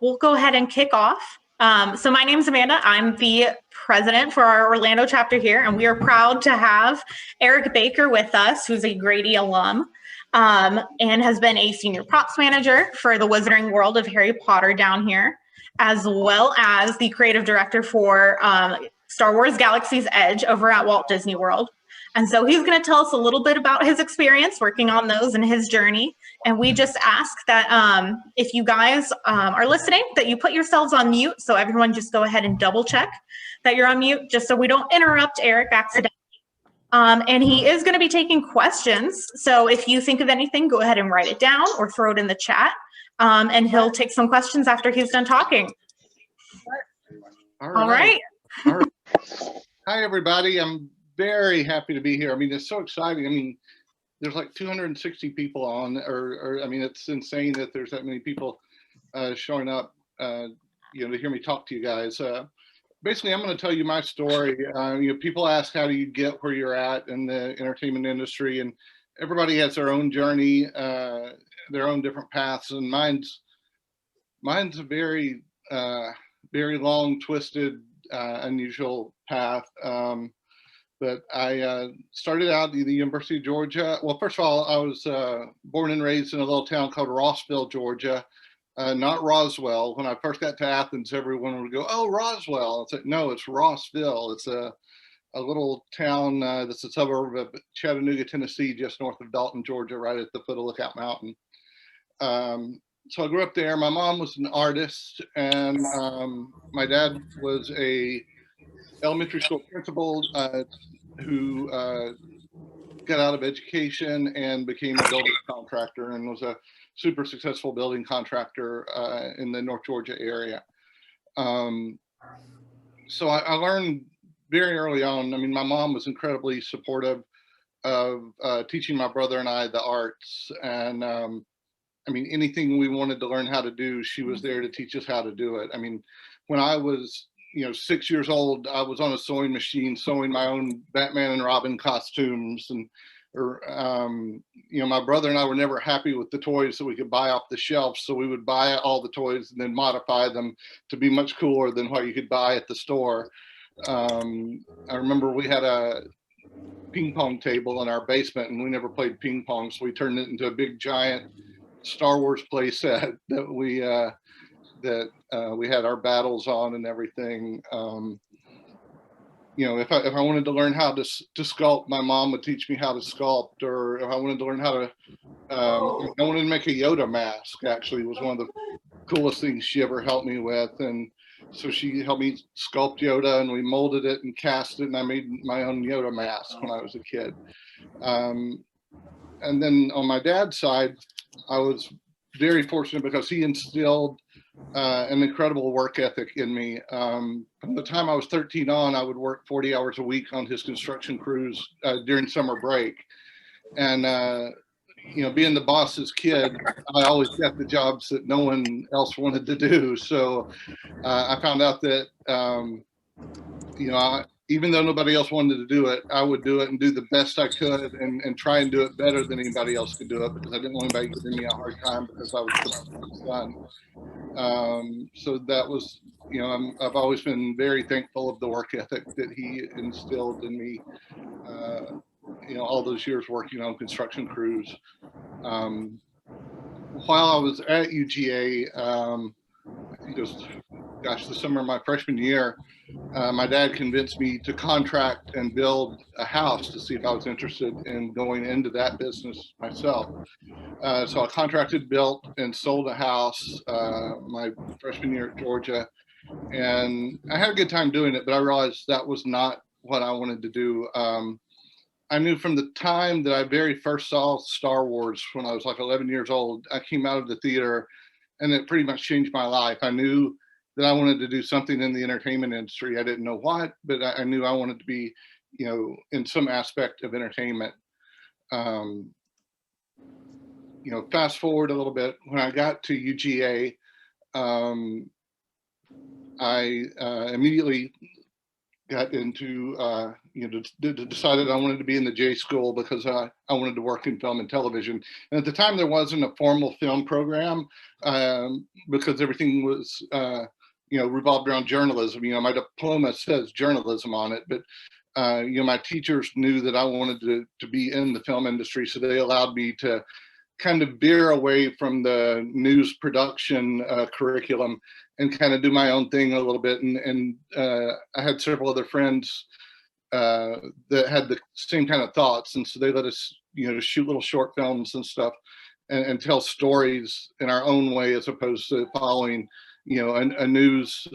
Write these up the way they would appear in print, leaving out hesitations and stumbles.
we'll go ahead and kick off. So my name is Amanda. I'm the president for our Orlando chapter here, and we are proud to have Eric Baker with us, who's a Grady alum, and has been a senior props manager for the Wizarding World of Harry Potter down here, as well as the creative director for Star Wars Galaxy's Edge over at Walt Disney World. And so he's going to tell us a little bit about his experience working on those and his journey. And we just ask that if you guys are listening, that you put yourselves on mute. So everyone just go ahead and double check that you're on mute, just so we don't interrupt Eric accidentally. And he is going to be taking questions. So if you think of anything, go ahead and write it down or throw it in the chat. And he'll take some questions after he's done talking. All right. Hi, everybody. I'm very happy to be here. I mean, it's so exciting. I mean, there's like 260 people on, or I mean, it's insane that there's that many people showing up, to hear me talk to you guys. Basically, I'm going to tell you my story. People ask, how do you get where you're at in the entertainment industry? And everybody has their own journey, their own different paths. And mine's a very, very long, twisted, unusual path. But I started out at the University of Georgia. Well, first of all, I was born and raised in a little town called Rossville, Georgia, not Roswell. When I first got to Athens, everyone would go, "Oh, Roswell." It's like, no, it's Rossville. It's a little town that's a suburb of Chattanooga, Tennessee, just north of Dalton, Georgia, right at the foot of Lookout Mountain. So I grew up there. My mom was an artist, and my dad was a elementary school principal who got out of education and became a building contractor, and was a super successful building contractor in the North Georgia area. So I learned very early on. I mean, my mom was incredibly supportive of teaching my brother and I the arts, and I mean, anything we wanted to learn how to do, she was there to teach us how to do it. I mean, when I was 6 years old, I was on a sewing machine sewing my own Batman and Robin costumes, and my brother and I were never happy with the toys that we could buy off the shelf, so we would buy all the toys and then modify them to be much cooler than what you could buy at the store. I remember we had a ping pong table in our basement, and we never played ping pong, so we turned it into a big giant Star Wars play set that we had our battles on and everything. If I wanted to learn how to sculpt, my mom would teach me how to sculpt. Or if I wanted to learn how to, I wanted to make a Yoda mask. Actually, was one of the coolest things she ever helped me with. And so she helped me sculpt Yoda, and we molded it and cast it, and I made my own Yoda mask when I was a kid. And then on my dad's side, I was very fortunate because he instilled an incredible work ethic in me. From the time I was 13 on, I would work 40 hours a week on his construction crews during summer break. And, being the boss's kid, I always got the jobs that no one else wanted to do. So I found out that, even though nobody else wanted to do it, I would do it and do the best I could, and try and do it better than anybody else could do it, because I didn't want anybody giving me a hard time because I was the son. So that was, I've always been very thankful of the work ethic that he instilled in me, all those years working on construction crews. While I was at UGA, I think it was, the summer of my freshman year, my dad convinced me to contract and build a house to see if I was interested in going into that business myself. So I contracted, built, and sold a house my freshman year at Georgia. And I had a good time doing it, but I realized that was not what I wanted to do. I knew from the time that I very first saw Star Wars when I was like 11 years old, I came out of the theater and it pretty much changed my life. I knew that I wanted to do something in the entertainment industry. I didn't know what, but I knew I wanted to be, in some aspect of entertainment. Fast forward a little bit, when I got to UGA, I immediately got into, decided I wanted to be in the J school because I wanted to work in film and television. And at the time, there wasn't a formal film program because everything was, revolved around journalism. My diploma says journalism on it, but my teachers knew that I wanted to be in the film industry, so they allowed me to kind of veer away from the news production curriculum and kind of do my own thing a little bit. And I had several other friends that had the same kind of thoughts, and so they let us, shoot little short films and stuff, and tell stories in our own way as opposed to following, a news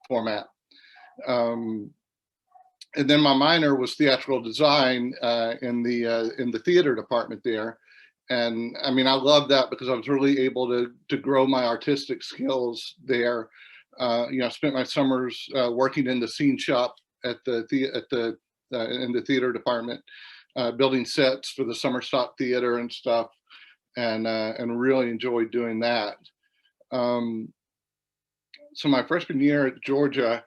format. And then my minor was theatrical design in the theater department there. And I mean, I loved that because I was really able to grow my artistic skills there. I spent my summers working in the scene shop in the theater department, building sets for the summer stock theater and stuff, and really enjoyed doing that. So my freshman year at Georgia,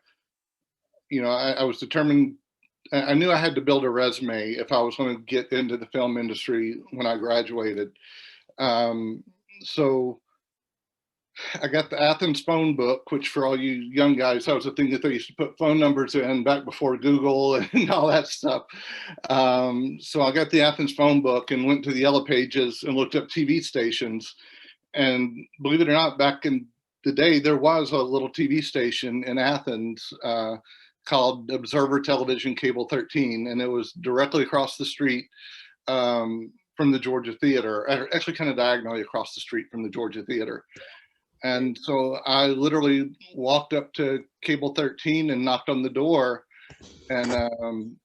I was determined. I knew I had to build a resume if I was going to get into the film industry when I graduated. So I got the Athens phone book, which for all you young guys, that was the thing that they used to put phone numbers in back before Google and all that stuff. So I got the Athens phone book and went to the Yellow Pages and looked up TV stations. And believe it or not, back in the day, there was a little TV station in Athens called Observer Television Cable 13, and it was directly across the street from the Georgia Theater, actually kind of diagonally across the street from the Georgia Theater. And so I literally walked up to Cable 13 and knocked on the door, and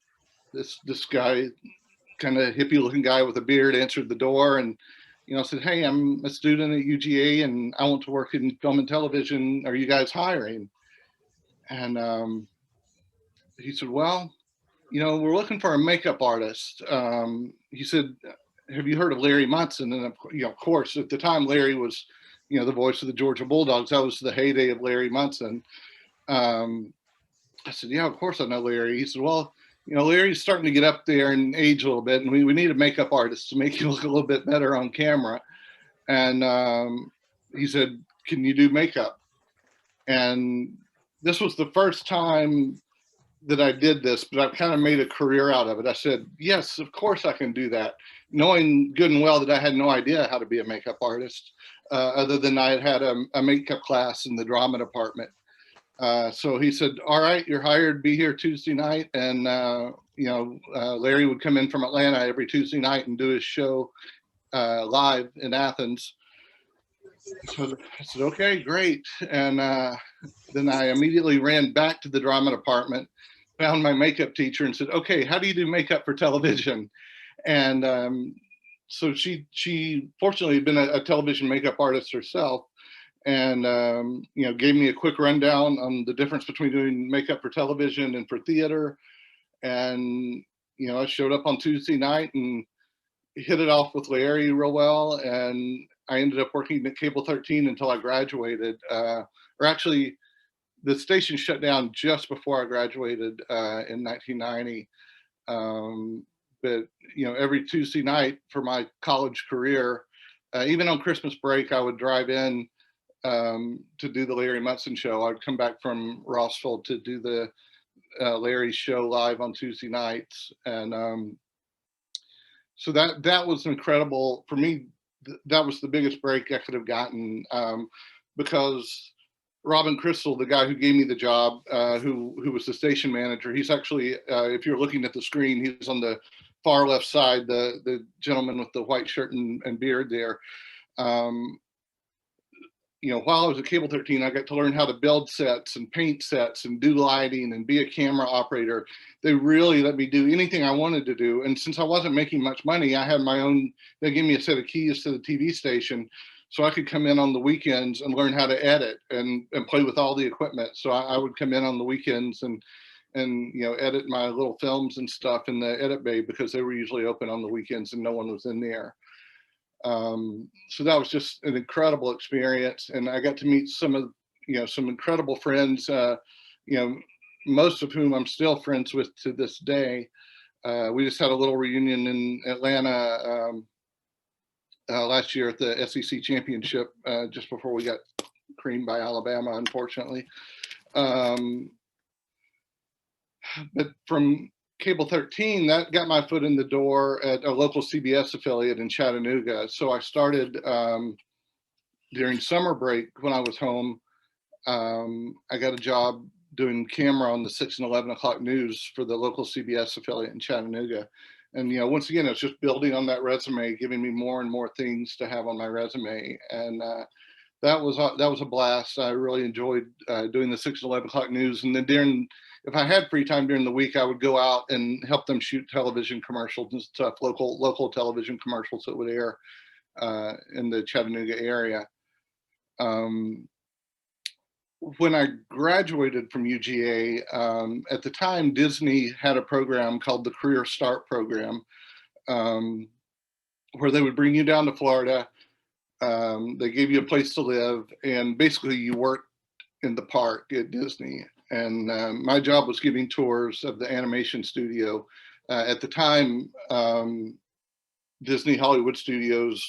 this guy, kind of hippie looking guy with a beard, answered the door and said, "Hey, I'm a student at UGA and I want to work in film and television. Are you guys hiring?" And he said, "Well, we're looking for a makeup artist." He said, "Have you heard of Larry Munson?" And of course, at the time, Larry was, the voice of the Georgia Bulldogs. That was the heyday of Larry Munson. I said, "Yeah, of course I know Larry." He said, "Well, Larry's starting to get up there in age a little bit, and we need a makeup artist to make you look a little bit better on camera." And he said, "Can you do makeup?" And this was the first time that I did this, but I've kind of made a career out of it. I said, "Yes, of course I can do that," knowing good and well that I had no idea how to be a makeup artist, other than I had a makeup class in the drama department. So he said, "All right, you're hired. Be here Tuesday night." And Larry would come in from Atlanta every Tuesday night and do his show live in Athens. So I said, "Okay, great." And then I immediately ran back to the drama department, found my makeup teacher and said, "Okay, how do you do makeup for television?" And so she fortunately had been a television makeup artist herself, and gave me a quick rundown on the difference between doing makeup for television and for theater. And I showed up on Tuesday night and hit it off with Larry real well, and I ended up working at Cable 13 until I graduated. Or actually, the station shut down just before I graduated in 1990. But every Tuesday night for my college career, even on Christmas break, I would drive in to do the Larry Munson show. I'd come back from Rossville to do the Larry's show live on Tuesday nights, and so that was incredible for me. That was the biggest break I could have gotten, because Robin Crystal, the guy who gave me the job, who was the station manager, he's actually, if you're looking at the screen, he's on the far left side, the gentleman with the white shirt and beard there. While I was at Cable 13, I got to learn how to build sets and paint sets and do lighting and be a camera operator. They really let me do anything I wanted to do. And since I wasn't making much money, I had my own, they gave me a set of keys to the TV station so I could come in on the weekends and learn how to edit and play with all the equipment. So I would come in on the weekends and edit my little films and stuff in the edit bay because they were usually open on the weekends and no one was in there. So that was just an incredible experience, and I got to meet some incredible friends. most of whom I'm still friends with to this day. We just had a little reunion in Atlanta last year at the SEC championship, just before we got creamed by Alabama, unfortunately. But from Cable 13, that got my foot in the door at a local CBS affiliate in Chattanooga. So I started during summer break when I was home. I got a job doing camera on the 6 and 11 o'clock news for the local CBS affiliate in Chattanooga. And, you know, once again, it's just building on that resume, giving me more and more things to have on my resume. And that was a blast. I really enjoyed doing the 6 and 11 o'clock news. And then if I had free time during the week, I would go out and help them shoot television commercials and stuff, local television commercials that would air in the Chattanooga area. When I graduated from UGA, at the time, Disney had a program called the Career Start Program, where they would bring you down to Florida. They gave you a place to live, and basically you worked in the park at Disney. And my job was giving tours of the animation studio. At the time, Disney Hollywood Studios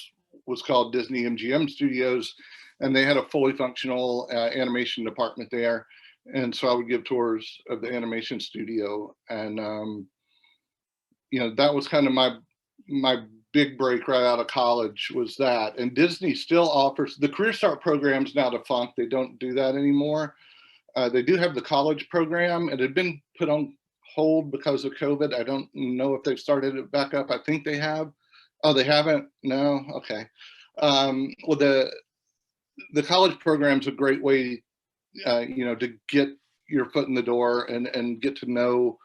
was called Disney MGM Studios, and they had a fully functional animation department there. And so I would give tours of the animation studio. And, you know, that was kind of my big break right out of college, was that. And Disney still offers, the Career Start program's now defunct. They don't do that anymore. They do have the college program. It had been put on hold because of COVID. I don't know if they've started it back up. I think they have. Oh, they haven't? No? Okay. Well, the college program's a great way, you know, to get your foot in the door and get to know,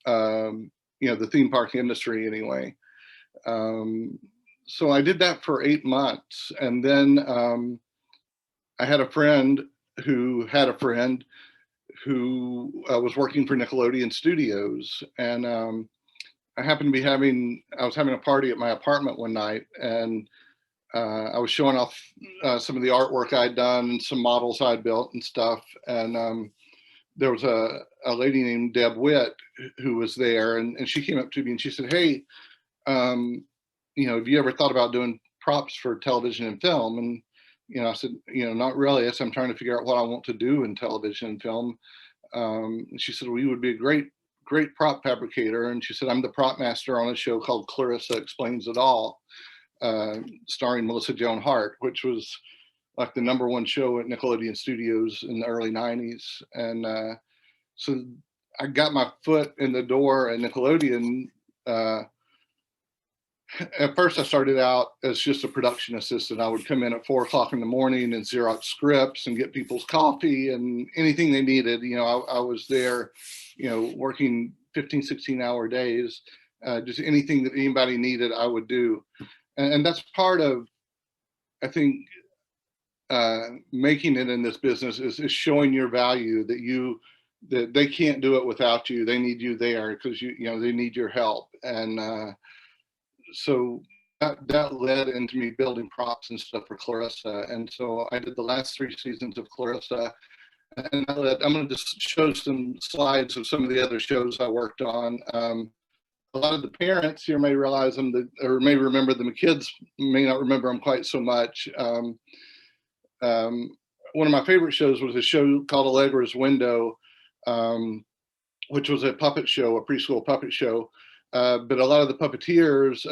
you know, the theme park industry anyway. So I did that for 8 months. And then I had a friend who was working for Nickelodeon Studios. And I happened to be I was having a party at my apartment one night, and I was showing off some of the artwork I'd done and some models I'd built and stuff. And there was a lady named Deb Witt who was there, and she came up to me and she said, "Hey, you know, have you ever thought about doing props for television and film?" And, you know, I said, "You know, not really. I'm trying to figure out what I want to do in television and film." She said, "Well, you would be a great prop fabricator." And she said, "I'm the prop master on a show called Clarissa Explains It All, starring Melissa Joan Hart," which was like the #1 show at Nickelodeon Studios in the early 90s. And so I got my foot in the door at Nickelodeon. At first, I started out as just a production assistant. I would come in at 4 o'clock in the morning and Xerox scripts and get people's coffee and anything they needed. You know, I was there, you know, working 15, 16-hour days. Just anything that anybody needed, I would do. And that's part of, I think, making it in this business is showing your value, that they can't do it without you. They need you there because you know, they need your help. And so that led into me building props and stuff for Clarissa. And so I did the last 3 seasons of Clarissa. And I'm going to just show some slides of some of the other shows I worked on. A lot of the parents here may realize them, or may remember them. The kids may not remember them quite so much. One of my favorite shows was a show called Allegra's Window, which was a puppet show, a preschool puppet show. But a lot of the puppeteers,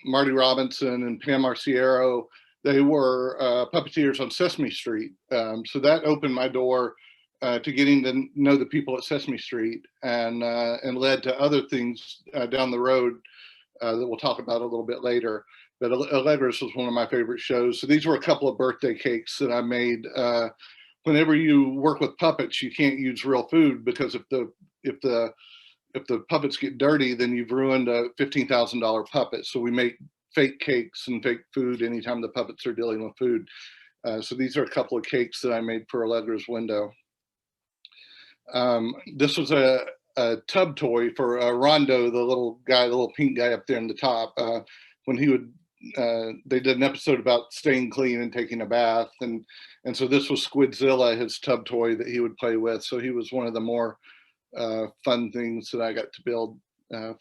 Marty Robinson and Pam Marciero, they were puppeteers on Sesame Street. So that opened my door to getting to know the people at Sesame Street, and led to other things down the road that we'll talk about a little bit later. But Allegra's was one of my favorite shows. So these were a couple of birthday cakes that I made. Whenever you work with puppets, you can't use real food, because if the puppets get dirty, then you've ruined a $15,000 puppet. So we make fake cakes and fake food anytime the puppets are dealing with food. So these are a couple of cakes that I made for Allegra's Window. This was a tub toy for Rondo, the little guy, the little pink guy up there in the top. When he would they did an episode about staying clean and taking a bath, and so this was Squidzilla, his tub toy that he would play with. So he was one of the more fun things that I got to build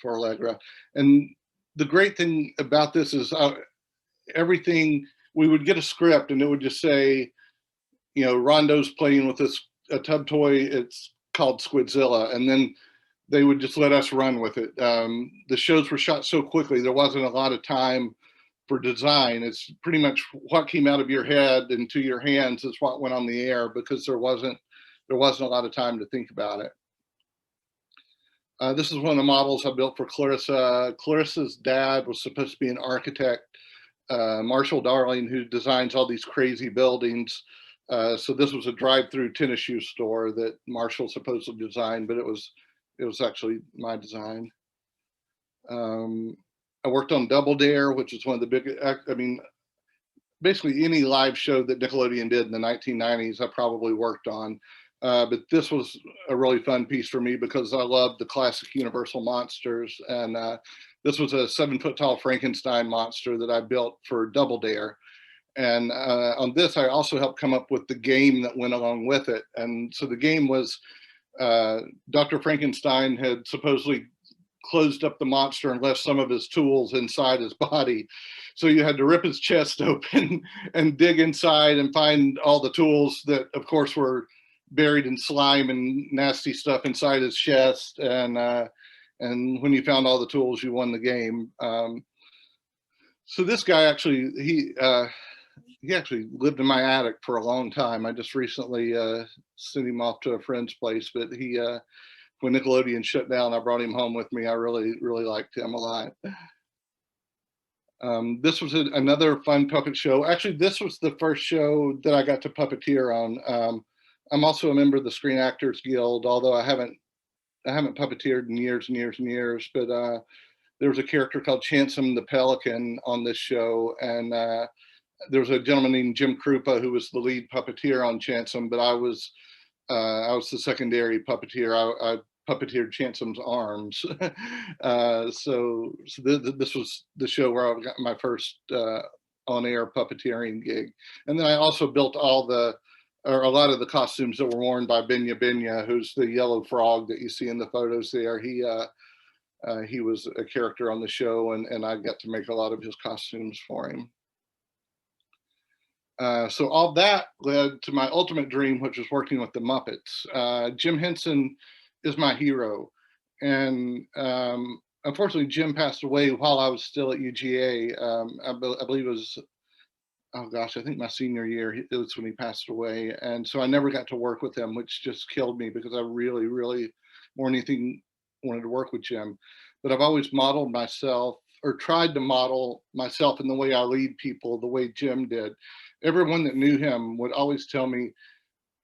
for Allegra. And the great thing about this is everything, we would get a script and it would just say, you know, Rondo's playing with a tub toy, it's called Squidzilla, and then they would just let us run with it. The shows were shot so quickly, there wasn't a lot of time for design. It's pretty much what came out of your head into your hands is what went on the air, because there wasn't a lot of time to think about it. This is one of the models I built for Clarissa. Clarissa's dad was supposed to be an architect, Marshall Darling, who designs all these crazy buildings. So this was a drive-through tennis shoe store that Marshall supposedly designed, but it was actually my design. I worked on Double Dare, which is one of the big, I mean, basically any live show that Nickelodeon did in the 1990s, I probably worked on. But this was a really fun piece for me because I love the classic Universal monsters. And this was a 7-foot-tall Frankenstein monster that I built for Double Dare. And on this, I also helped come up with the game that went along with it. And so the game was Dr. Frankenstein had supposedly closed up the monster and left some of his tools inside his body. So you had to rip his chest open and dig inside and find all the tools that, of course, were buried in slime and nasty stuff inside his chest. And when you found all the tools, you won the game. So this guy actually, he actually lived in my attic for a long time. I just recently sent him off to a friend's place, but when Nickelodeon shut down, I brought him home with me. I really, really liked him a lot. This was another fun puppet show. Actually, this was the first show that I got to puppeteer on. I'm also a member of the Screen Actors Guild, although I haven't puppeteered in years and years and years. But there was a character called Chansom the Pelican on this show, and there was a gentleman named Jim Krupa who was the lead puppeteer on Chansom, but I was the secondary puppeteer. I puppeteered Chansom's arms. So this was the show where I got my first on-air puppeteering gig. And then I also built a lot of the costumes that were worn by Benya Benya, who's the yellow frog that you see in the photos there. He was a character on the show, and I got to make a lot of his costumes for him. So all that led to my ultimate dream, which was working with the Muppets. Jim Henson is my hero. And unfortunately, Jim passed away while I was still at UGA. I believe it was, oh gosh, I think my senior year, it was when he passed away. And so I never got to work with him, which just killed me because I really, really more than anything wanted to work with Jim. But I've always modeled myself, or tried to model myself in the way I lead people, the way Jim did. Everyone that knew him would always tell me,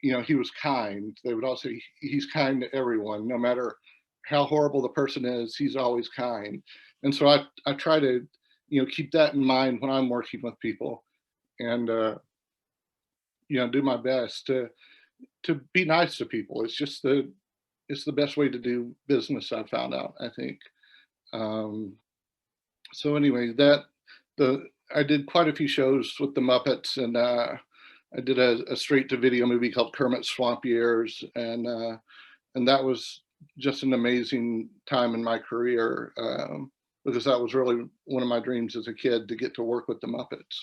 you know, he was kind. They would all say he's kind to everyone, no matter how horrible the person is, he's always kind. And so I try to, you know, keep that in mind when I'm working with people, and you know, do my best to be nice to people. It's the best way to do business, I've found out, I think. So anyway, I did quite a few shows with the Muppets, and I did a straight-to-video movie called Kermit's Swamp Years, and that was just an amazing time in my career, because that was really one of my dreams as a kid, to get to work with the Muppets.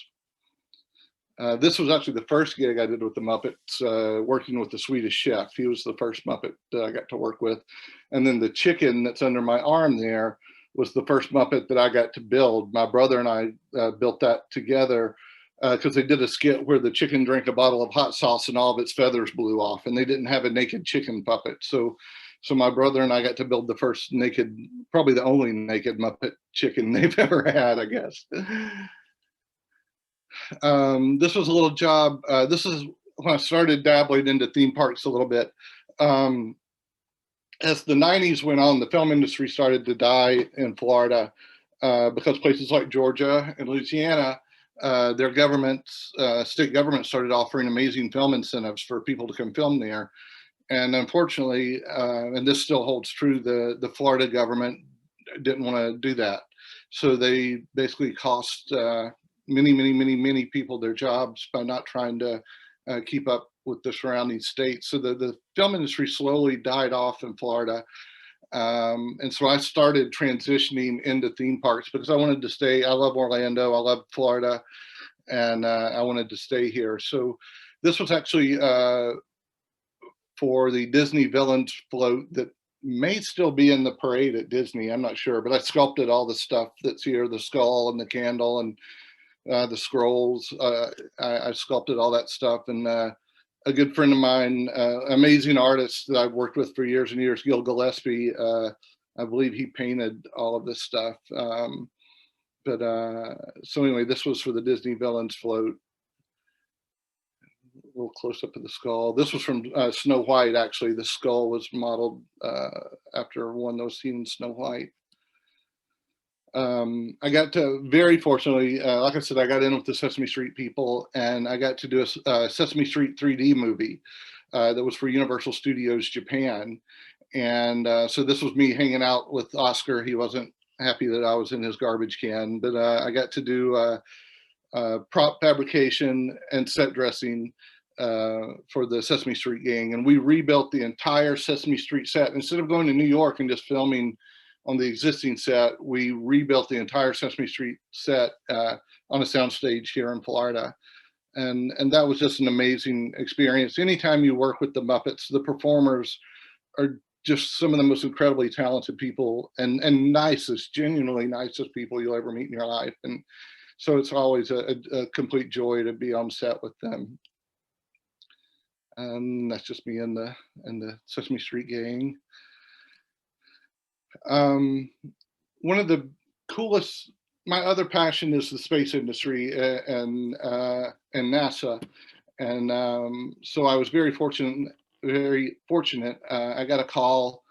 This was actually the first gig I did with the Muppets, working with the Swedish Chef. He was the first Muppet that I got to work with. And then the chicken that's under my arm there was the first Muppet that I got to build. My brother and I built that together because they did a skit where the chicken drank a bottle of hot sauce and all of its feathers blew off, and they didn't have a naked chicken puppet. So my brother and I got to build the first naked, probably the only naked Muppet chicken they've ever had, I guess. This was a little job. This is when I started dabbling into theme parks a little bit. As the 90s went on, the film industry started to die in Florida because places like Georgia and Louisiana, their governments, state governments started offering amazing film incentives for people to come film there. And unfortunately, and this still holds true, the Florida government didn't want to do that. So they basically cost many people their jobs by not trying to keep up with the surrounding states. So the film industry slowly died off in Florida. And so I started transitioning into theme parks because I wanted to stay. I love Orlando. I love Florida. And I wanted to stay here. So this was actually for the Disney Villains float that may still be in the parade at Disney. I'm not sure, but I sculpted all the stuff that's here, the skull and the candle and the scrolls. I sculpted all that stuff. And a good friend of mine, amazing artist that I've worked with for years and years, Gil Gillespie, I believe he painted all of this stuff. So anyway, this was for the Disney Villains float. A little close up of the skull. This was from Snow White, actually. The skull was modeled after one that was seen in Snow White. I got to, very fortunately, like I said, I got in with the Sesame Street people, and I got to do a Sesame Street 3D movie that was for Universal Studios Japan. And so this was me hanging out with Oscar. He wasn't happy that I was in his garbage can, but I got to do prop fabrication and set dressing for the Sesame Street gang. And we rebuilt the entire Sesame Street set. Instead of going to New York and just filming on the existing set, we rebuilt the entire Sesame Street set on a soundstage here in Florida. And that was just an amazing experience. Anytime you work with the Muppets, the performers are just some of the most incredibly talented people and nicest, genuinely nicest people you'll ever meet in your life. And so it's always a complete joy to be on set with them. And that's just me and the Sesame Street gang. One of the coolest, my other passion is the space industry and NASA. And so I was very fortunate. I got a call.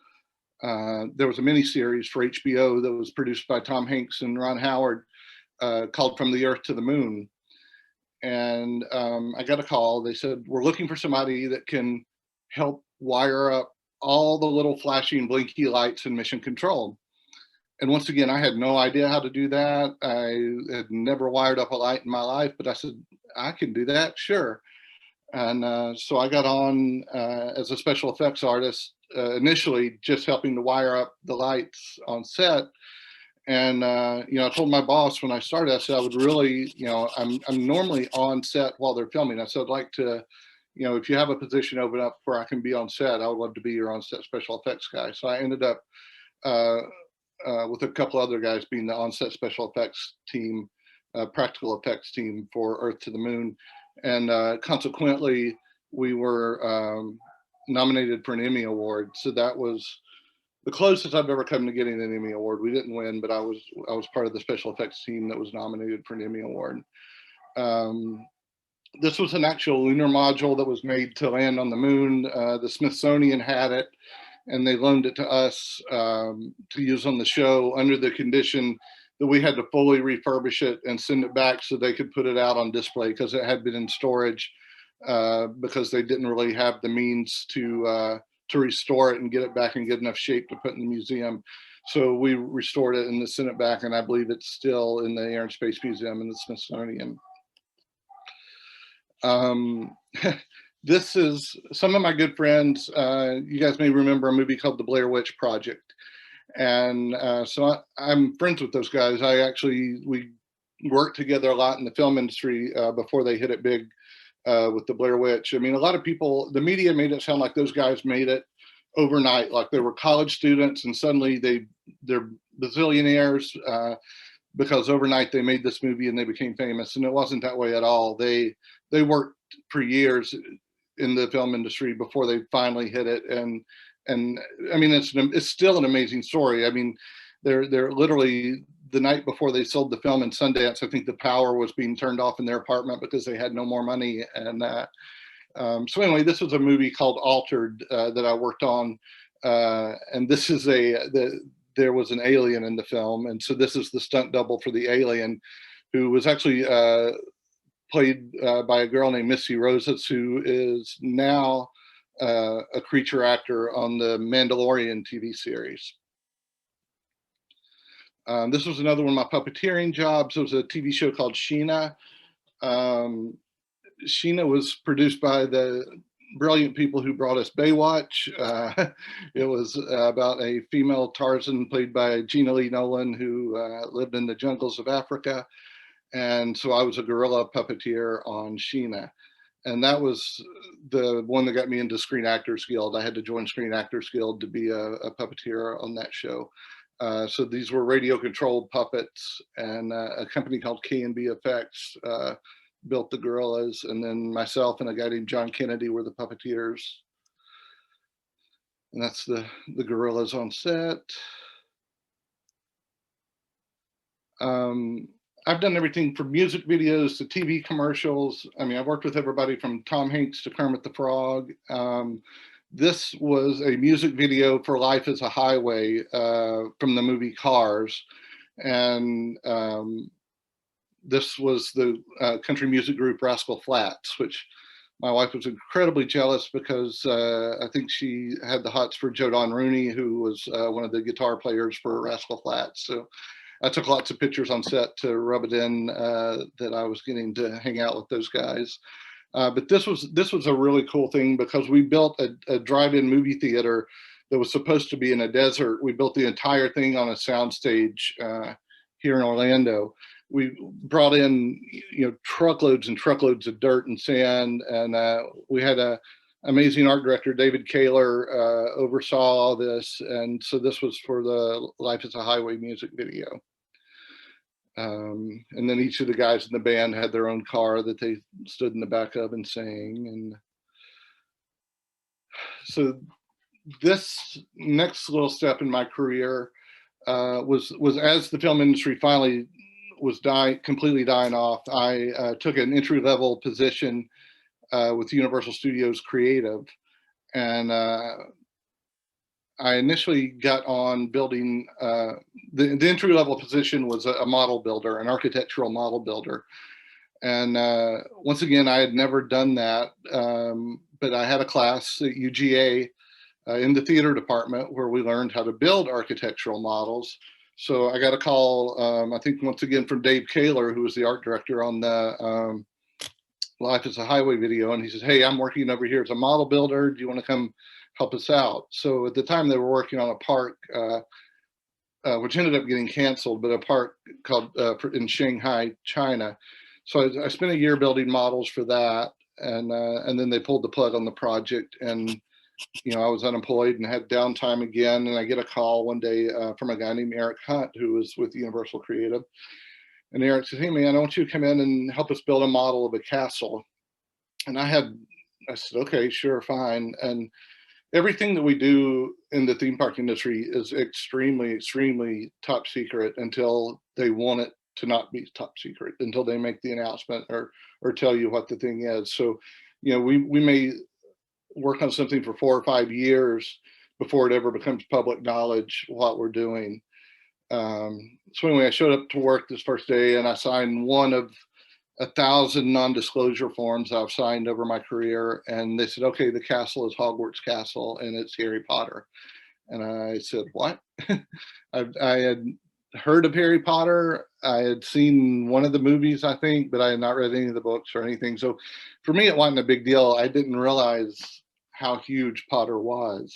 There was a miniseries for HBO that was produced by Tom Hanks and Ron Howard called From the Earth to the Moon. And I got a call. They said, we're looking for somebody that can help wire up all the little flashing blinky lights in Mission Control. And once again, I had no idea how to do that. I had never wired up a light in my life, but I said, I can do that, sure. And so I got on as a special effects artist, initially just helping to wire up the lights on set. And I told my boss when I started, I said I would really, I'm normally on set while they're filming. I said I'd like to, if you have a position open up where I can be on set, I would love to be your on-set special effects guy. So I ended up with a couple other guys being the on-set special effects team, practical effects team for Earth to the Moon. And consequently, we were nominated for an Emmy Award. So that was the closest I've ever come to getting an Emmy Award. We didn't win, but I was part of the special effects team that was nominated for an Emmy Award. This was an actual lunar module that was made to land on the moon. The Smithsonian had it, and they loaned it to us to use on the show under the condition that we had to fully refurbish it and send it back so they could put it out on display because it had been in storage because they didn't really have the means to restore it and get it back in good enough shape to put in the museum. So we restored it and sent it back, and I believe it's still in the Air and Space Museum in the Smithsonian. This is some of my good friends. You guys may remember a movie called The Blair Witch Project. And so I'm friends with those guys. We worked together a lot in the film industry before they hit it big with The Blair Witch. I mean, a lot of people, the media made it sound like those guys made it overnight, like they were college students and suddenly they're bazillionaires because overnight they made this movie and they became famous. And it wasn't that way at all. They worked for years in the film industry before they finally hit it. And I mean, it's still an amazing story. I mean, they're literally, the night before they sold the film in Sundance, I think the power was being turned off in their apartment because they had no more money. And so anyway, this was a movie called Altered that I worked on. And this is there was an alien in the film. And so this is the stunt double for the alien, who was actually played by a girl named Missy Rosas, who is now a creature actor on the Mandalorian TV series. This was another one of my puppeteering jobs. It was a TV show called Sheena. Sheena was produced by the brilliant people who brought us Baywatch. It was about a female Tarzan played by Gina Lee Nolan who lived in the jungles of Africa. And so I was a gorilla puppeteer on Sheena. And that was the one that got me into Screen Actors Guild. I had to join Screen Actors Guild to be a puppeteer on that show. So these were radio controlled puppets, and a company called K&B Effects built the gorillas, and then myself and a guy named John Kennedy were the puppeteers. And that's the gorillas on set. I've done everything from music videos to TV commercials. I mean, I've worked with everybody from Tom Hanks to Kermit the Frog. This was a music video for Life is a Highway from the movie Cars. And this was the country music group Rascal Flatts, which my wife was incredibly jealous because I think she had the hots for Joe Don Rooney, who was one of the guitar players for Rascal Flatts. So I took lots of pictures on set to rub it in that I was getting to hang out with those guys. But this was a really cool thing because we built a drive-in movie theater that was supposed to be in a desert. We built the entire thing on a soundstage here in Orlando. We brought in, truckloads and truckloads of dirt and sand, and we had a amazing art director, David Kaler, oversaw all this. And so this was for the Life is a Highway music video. And then each of the guys in the band had their own car that they stood in the back of and sang. And so this next little step in my career was as the film industry finally was completely dying off. I took an entry-level position with Universal Studios Creative, and I initially got on building, the entry-level position was a model builder, an architectural model builder. And once again, I had never done that, but I had a class at UGA in the theater department where we learned how to build architectural models. So I got a call, I think once again from Dave Kaler, who was the art director on the Life is a Highway video. And he says, hey, I'm working over here as a model builder. Do you want to come help us out? So at the time they were working on a park, which ended up getting canceled, but a park called in Shanghai, China. So I spent a year building models for that. And then they pulled the plug on the project, and I was unemployed and had downtime again. And I get a call one day from a guy named Eric Hunt, who was with Universal Creative. And Eric said, hey man, I want you to come in and help us build a model of a castle. And I said, okay, sure, fine. And everything that we do in the theme park industry is extremely, extremely top secret until they want it to not be top secret, until they make the announcement or tell you what the thing is. So, we may work on something for 4 or 5 years before it ever becomes public knowledge what we're doing. So anyway, I showed up to work this first day and I signed one of 1,000 non-disclosure forms I've signed over my career. And they said, okay, the castle is Hogwarts Castle and it's Harry Potter. And I said, what? I had heard of Harry Potter. I had seen one of the movies, I think, but I had not read any of the books or anything. So for me, it wasn't a big deal. I didn't realize how huge Potter was.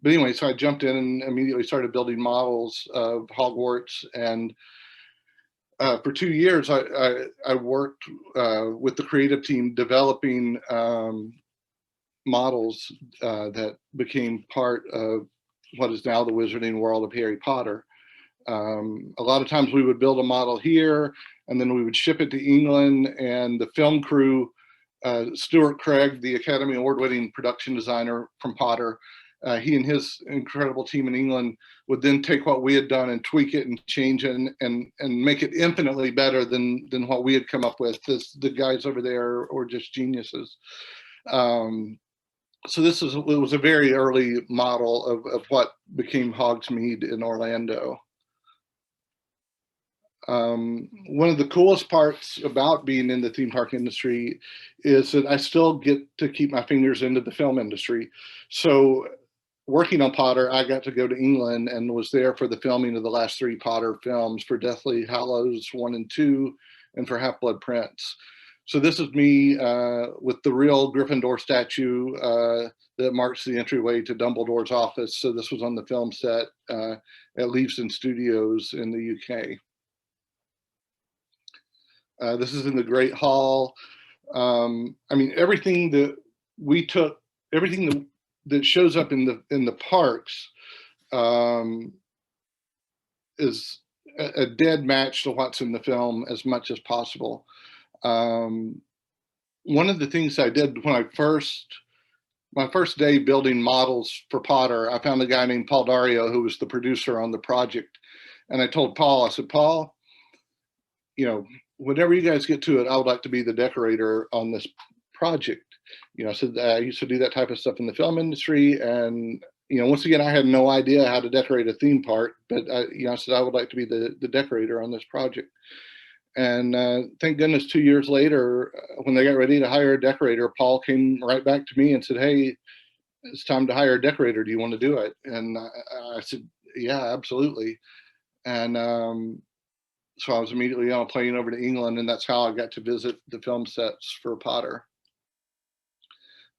But anyway, so I jumped in and immediately started building models of Hogwarts. And for 2 years, I worked with the creative team developing models that became part of what is now the Wizarding World of Harry Potter. A lot of times we would build a model here, and then we would ship it to England, and the film crew, Stuart Craig, the Academy Award-winning production designer from Potter, he and his incredible team in England would then take what we had done and tweak it and change it and make it infinitely better than what we had come up with. The guys over there were just geniuses. So it was a very early model of what became Hogsmeade in Orlando. One of the coolest parts about being in the theme park industry is that I still get to keep my fingers into the film industry. So working on Potter, I got to go to England and was there for the filming of the last 3 Potter films, for Deathly Hallows 1 and 2, and for Half-Blood Prince. So this is me with the real Gryffindor statue that marks the entryway to Dumbledore's office. So this was on the film set at Leavesden Studios in the UK. This is in the Great Hall. I mean, everything that we took, everything that shows up in the parks is a dead match to what's in the film as much as possible. One of the things I did when my first day building models for Potter, I found a guy named Paul Dario, who was the producer on the project. And I told Paul, I said, Paul, you know, whenever you guys get to it, I would like to be the decorator on this project. You know, I said, I used to do that type of stuff in the film industry. And, you know, once again, I had no idea how to decorate a theme park, but you know, I said, I would like to be the decorator on this project. And thank goodness 2 years later, when they got ready to hire a decorator, Paul came right back to me and said, hey, it's time to hire a decorator. Do you want to do it? And I said, yeah, absolutely. And so I was immediately on a plane over to England, and that's how I got to visit the film sets for Potter.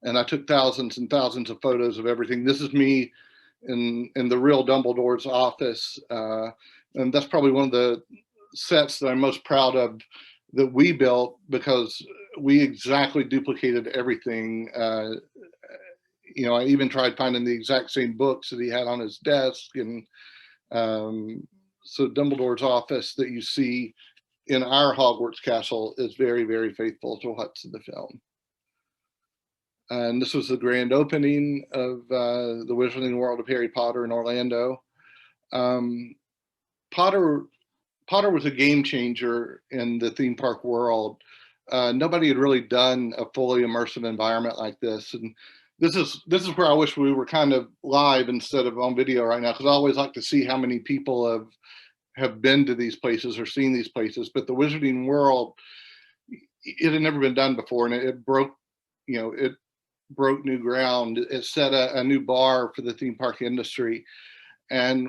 And I took thousands and thousands of photos of everything. This is me in the real Dumbledore's office. And that's probably one of the sets that I'm most proud of that we built, because we exactly duplicated everything. You know, I even tried finding the exact same books that he had on his desk. And so Dumbledore's office that you see in our Hogwarts castle is very, very faithful to what's in the film. And this was the grand opening of the Wizarding World of Harry Potter in Orlando. Potter was a game changer in the theme park world. Nobody had really done a fully immersive environment like this. And this is where I wish we were kind of live instead of on video right now, because I always like to see how many people have been to these places or seen these places. But the Wizarding World, it had never been done before, and it broke, you know, it broke new ground. It set a new bar for the theme park industry, and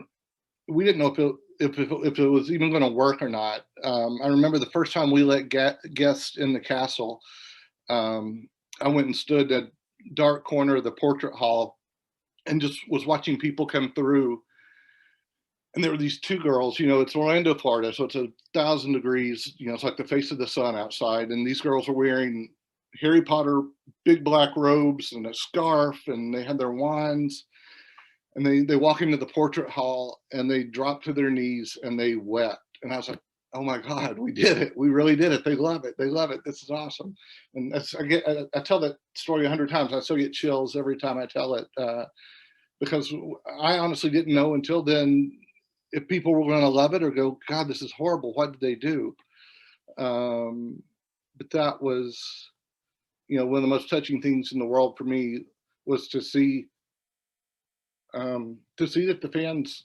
we didn't know if it was even going to work or not. I remember the first time we let guests in the castle, I went and stood at a dark corner of the portrait hall and just was watching people come through. And there were these 2 girls, you know, it's Orlando, Florida, so it's 1,000 degrees, you know, it's like the face of the sun outside. And these girls were wearing Harry Potter big black robes and a scarf, and they had their wands. And they walk into the portrait hall and they drop to their knees and they wept. And I was like, oh my God, we did it. We really did it. They love it. They love it. This is awesome. And I tell that story 100 times. I still get chills every time I tell it, because I honestly didn't know until then if people were going to love it or go, God, this is horrible. What did they do? But that was, you know, one of the most touching things in the world for me was to see that the fans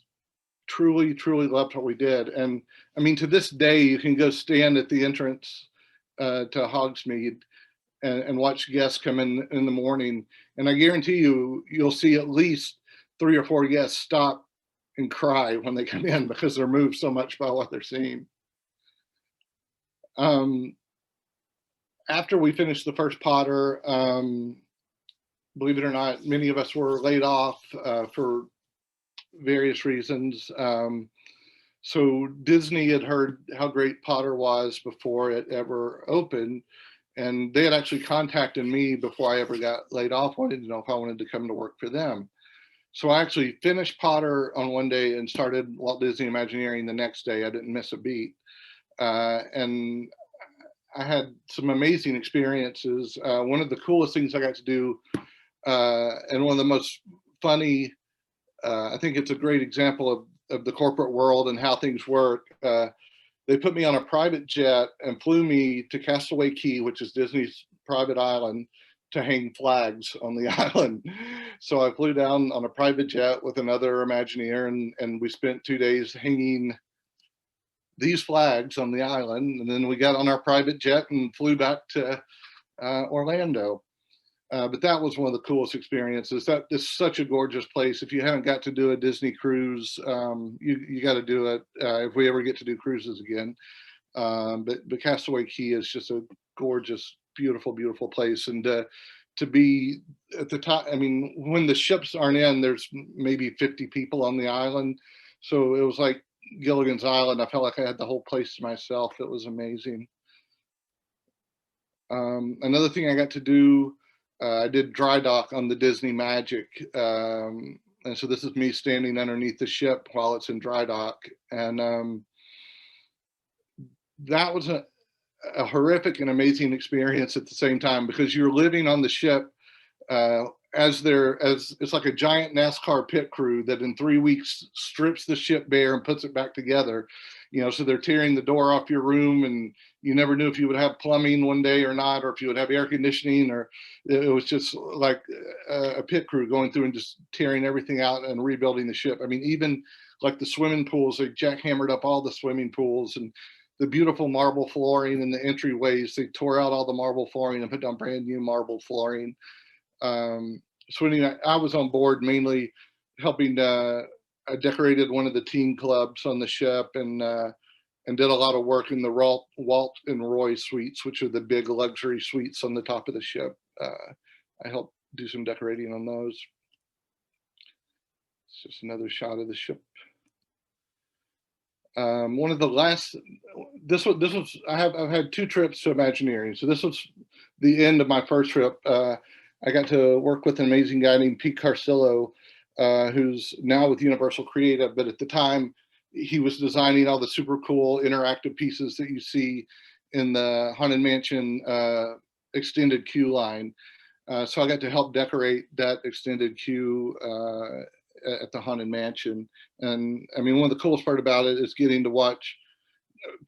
truly, truly loved what we did. And I mean, to this day, you can go stand at the entrance to Hogsmeade and watch guests come in the morning. And I guarantee you'll see at least 3 or 4 guests stop and cry when they come in, because they're moved so much by what they're seeing. After we finished the first Potter, believe it or not, many of us were laid off for various reasons. So Disney had heard how great Potter was before it ever opened, and they had actually contacted me before I ever got laid off, wanted to know if I wanted to come to work for them. So I actually finished Potter on one day and started Walt Disney Imagineering the next day. I didn't miss a beat. And I had some amazing experiences. One of the coolest things I got to do, and one of the most funny, I think it's a great example of the corporate world and how things work. They put me on a private jet and flew me to Castaway Cay, which is Disney's private island, to hang flags on the island. So I flew down on a private jet with another Imagineer, and we spent 2 days hanging these flags on the island. And then we got on our private jet and flew back to Orlando. But that was one of the coolest experiences. That is such a gorgeous place. If you haven't got to do a Disney cruise, you got to do it if we ever get to do cruises again. But Castaway Cay is just a gorgeous, beautiful, beautiful place. And to be at the top, I mean, when the ships aren't in, there's maybe 50 people on the island. So it was like Gilligan's Island. I felt like I had the whole place to myself. It was amazing. Another thing I got to do, I did dry dock on the Disney Magic. And so this is me standing underneath the ship while it's in dry dock. And that was a horrific and amazing experience at the same time, because you're living on the ship as it's like a giant NASCAR pit crew that in 3 weeks strips the ship bare and puts it back together. So they're tearing the door off your room, and you never knew if you would have plumbing one day or not, or if you would have air conditioning, or it was just like a pit crew going through and just tearing everything out and rebuilding the ship. I mean, even like the swimming pools, they jackhammered up all the swimming pools, and the beautiful marble flooring in the entryways, they tore out all the marble flooring and put down brand new marble flooring. Swimming, I was on board mainly helping. I decorated one of the teen clubs on the ship, and did a lot of work in the Walt and Roy suites, which are the big luxury suites on the top of the ship. I helped do some decorating on those. It's just another shot of the ship. One of the last, I've had 2 trips to Imagineering. So this was the end of my first trip. I got to work with an amazing guy named Pete Carcillo, who's now with Universal Creative, but at the time he was designing all the super cool interactive pieces that you see in the Haunted Mansion extended queue line. So I got to help decorate that extended queue at the Haunted Mansion. And I mean, one of the coolest part about it is getting to watch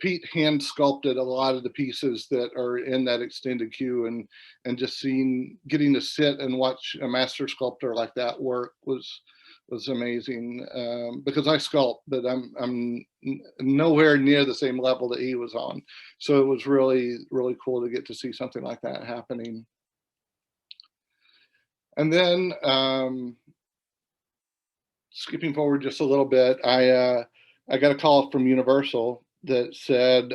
Pete hand sculpted a lot of the pieces that are in that extended queue, and just getting to sit and watch a master sculptor like that work was amazing. Because I sculpt, but I'm nowhere near the same level that he was on. So it was really, really cool to get to see something like that happening. And then skipping forward just a little bit, I got a call from Universal that said,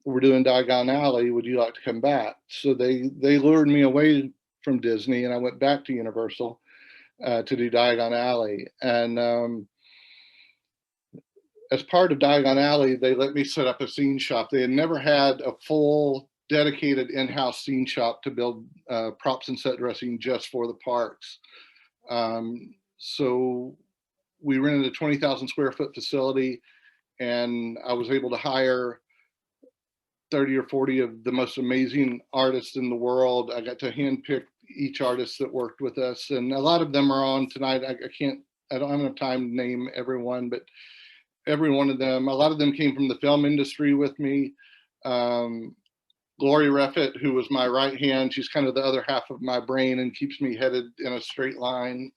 we're doing Diagon Alley, would you like to come back? So they lured me away from Disney, and I went back to Universal to do Diagon Alley. And as part of Diagon Alley, they let me set up a scene shop. They had never had a full dedicated in-house scene shop to build props and set dressing just for the parks. So we rented a 20,000 square foot facility, and I was able to hire 30 or 40 of the most amazing artists in the world. I got to handpick each artist that worked with us, and a lot of them are on tonight. I don't have enough time to name everyone, but every one of them, a lot of them came from the film industry with me. Gloria Reffitt, who was my right hand, she's kind of the other half of my brain and keeps me headed in a straight line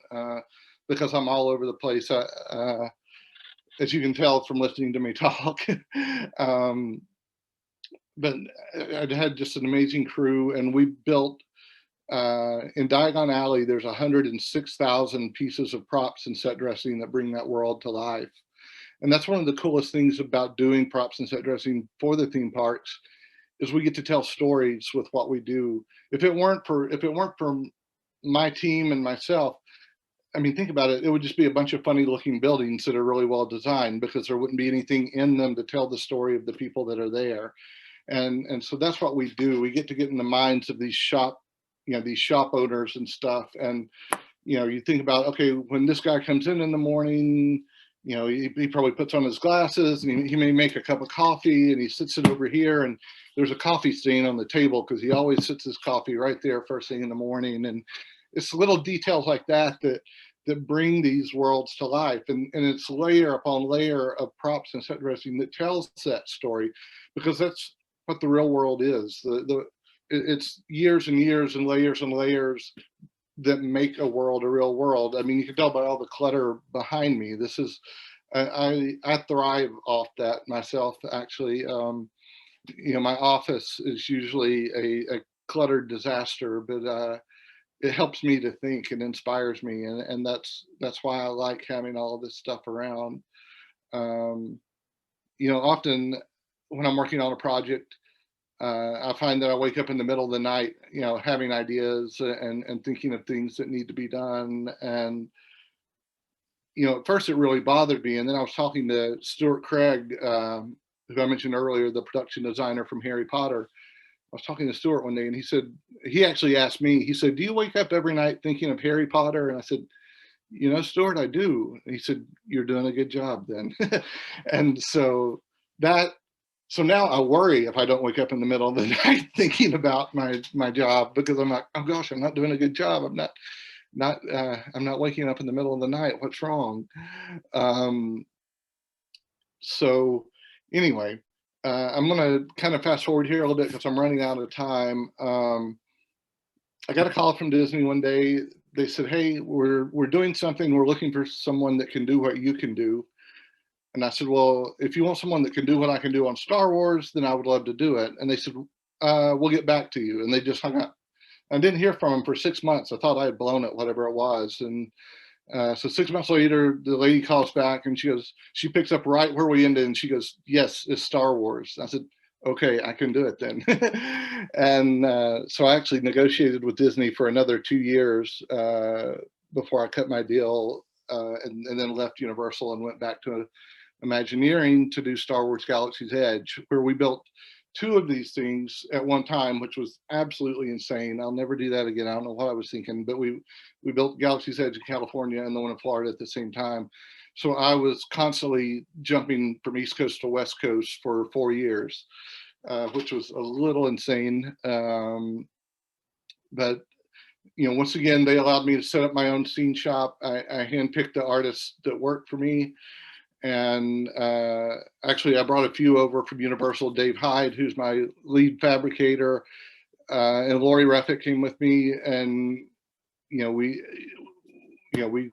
because I'm all over the place. As you can tell from listening to me talk. But I had just an amazing crew, and we built in Diagon Alley, there's 106,000 pieces of props and set dressing that bring that world to life. And that's one of the coolest things about doing props and set dressing for the theme parks, is we get to tell stories with what we do. If it weren't for my team and myself, I mean, think about it, it would just be a bunch of funny looking buildings that are really well designed, because there wouldn't be anything in them to tell the story of the people that are there. And so that's what we do. We get to get in the minds of these shop owners and stuff. And, you think about, okay, when this guy comes in the morning, he probably puts on his glasses, and he may make a cup of coffee, and he sits it over here, and there's a coffee stain on the table because he always sits his coffee right there first thing in the morning. And it's little details like that bring these worlds to life. And it's layer upon layer of props and set dressing that tells that story, because that's what the real world is. It's years and years and layers that make a world a real world. I mean, you can tell by all the clutter behind me. This is, I thrive off that myself, actually. My office is usually a cluttered disaster, but it helps me to think and inspires me, and that's why I like having all of this stuff around. Um, Often when I'm working on a project, I find that I wake up in the middle of the night, having ideas and thinking of things that need to be done. And at first it really bothered me, and then I was talking to Stuart Craig, who I mentioned earlier, the production designer from Harry Potter. I was talking to Stuart one day, and he actually asked me. He said, "Do you wake up every night thinking of Harry Potter?" And I said, Stuart, I do. And he said, "You're doing a good job then." And that so now I worry if I don't wake up in the middle of the night thinking about my job, because I'm like, oh gosh, I'm not doing a good job. I'm not waking up in the middle of the night. What's wrong? Um, so anyway, I'm going to kind of fast forward here a little bit because I'm running out of time. I got a call from Disney one day. They said, "Hey, we're doing something. We're looking for someone that can do what you can do." And I said, "Well, if you want someone that can do what I can do on Star Wars, then I would love to do it." And they said, "We'll get back to you." And they just hung up. I didn't hear from them for 6 months. I thought I had blown it, whatever it was. And so 6 months later, the lady calls back and she picks up right where we ended, and she goes, "Yes, it's Star Wars." I said, "Okay, I can do it then." And so I actually negotiated with Disney for another 2 years before I cut my deal, and then left Universal and went back to Imagineering to do Star Wars Galaxy's Edge, where we built two of these things at one time, which was absolutely insane. I'll never do that again. I don't know what I was thinking, but we built Galaxy's Edge in California and the one in Florida at the same time. So I was constantly jumping from East Coast to West Coast for 4 years, which was a little insane. But once again, they allowed me to set up my own scene shop. I handpicked the artists that worked for me. And actually, I brought a few over from Universal. Dave Hyde, who's my lead fabricator, and Lori Reffick came with me, and we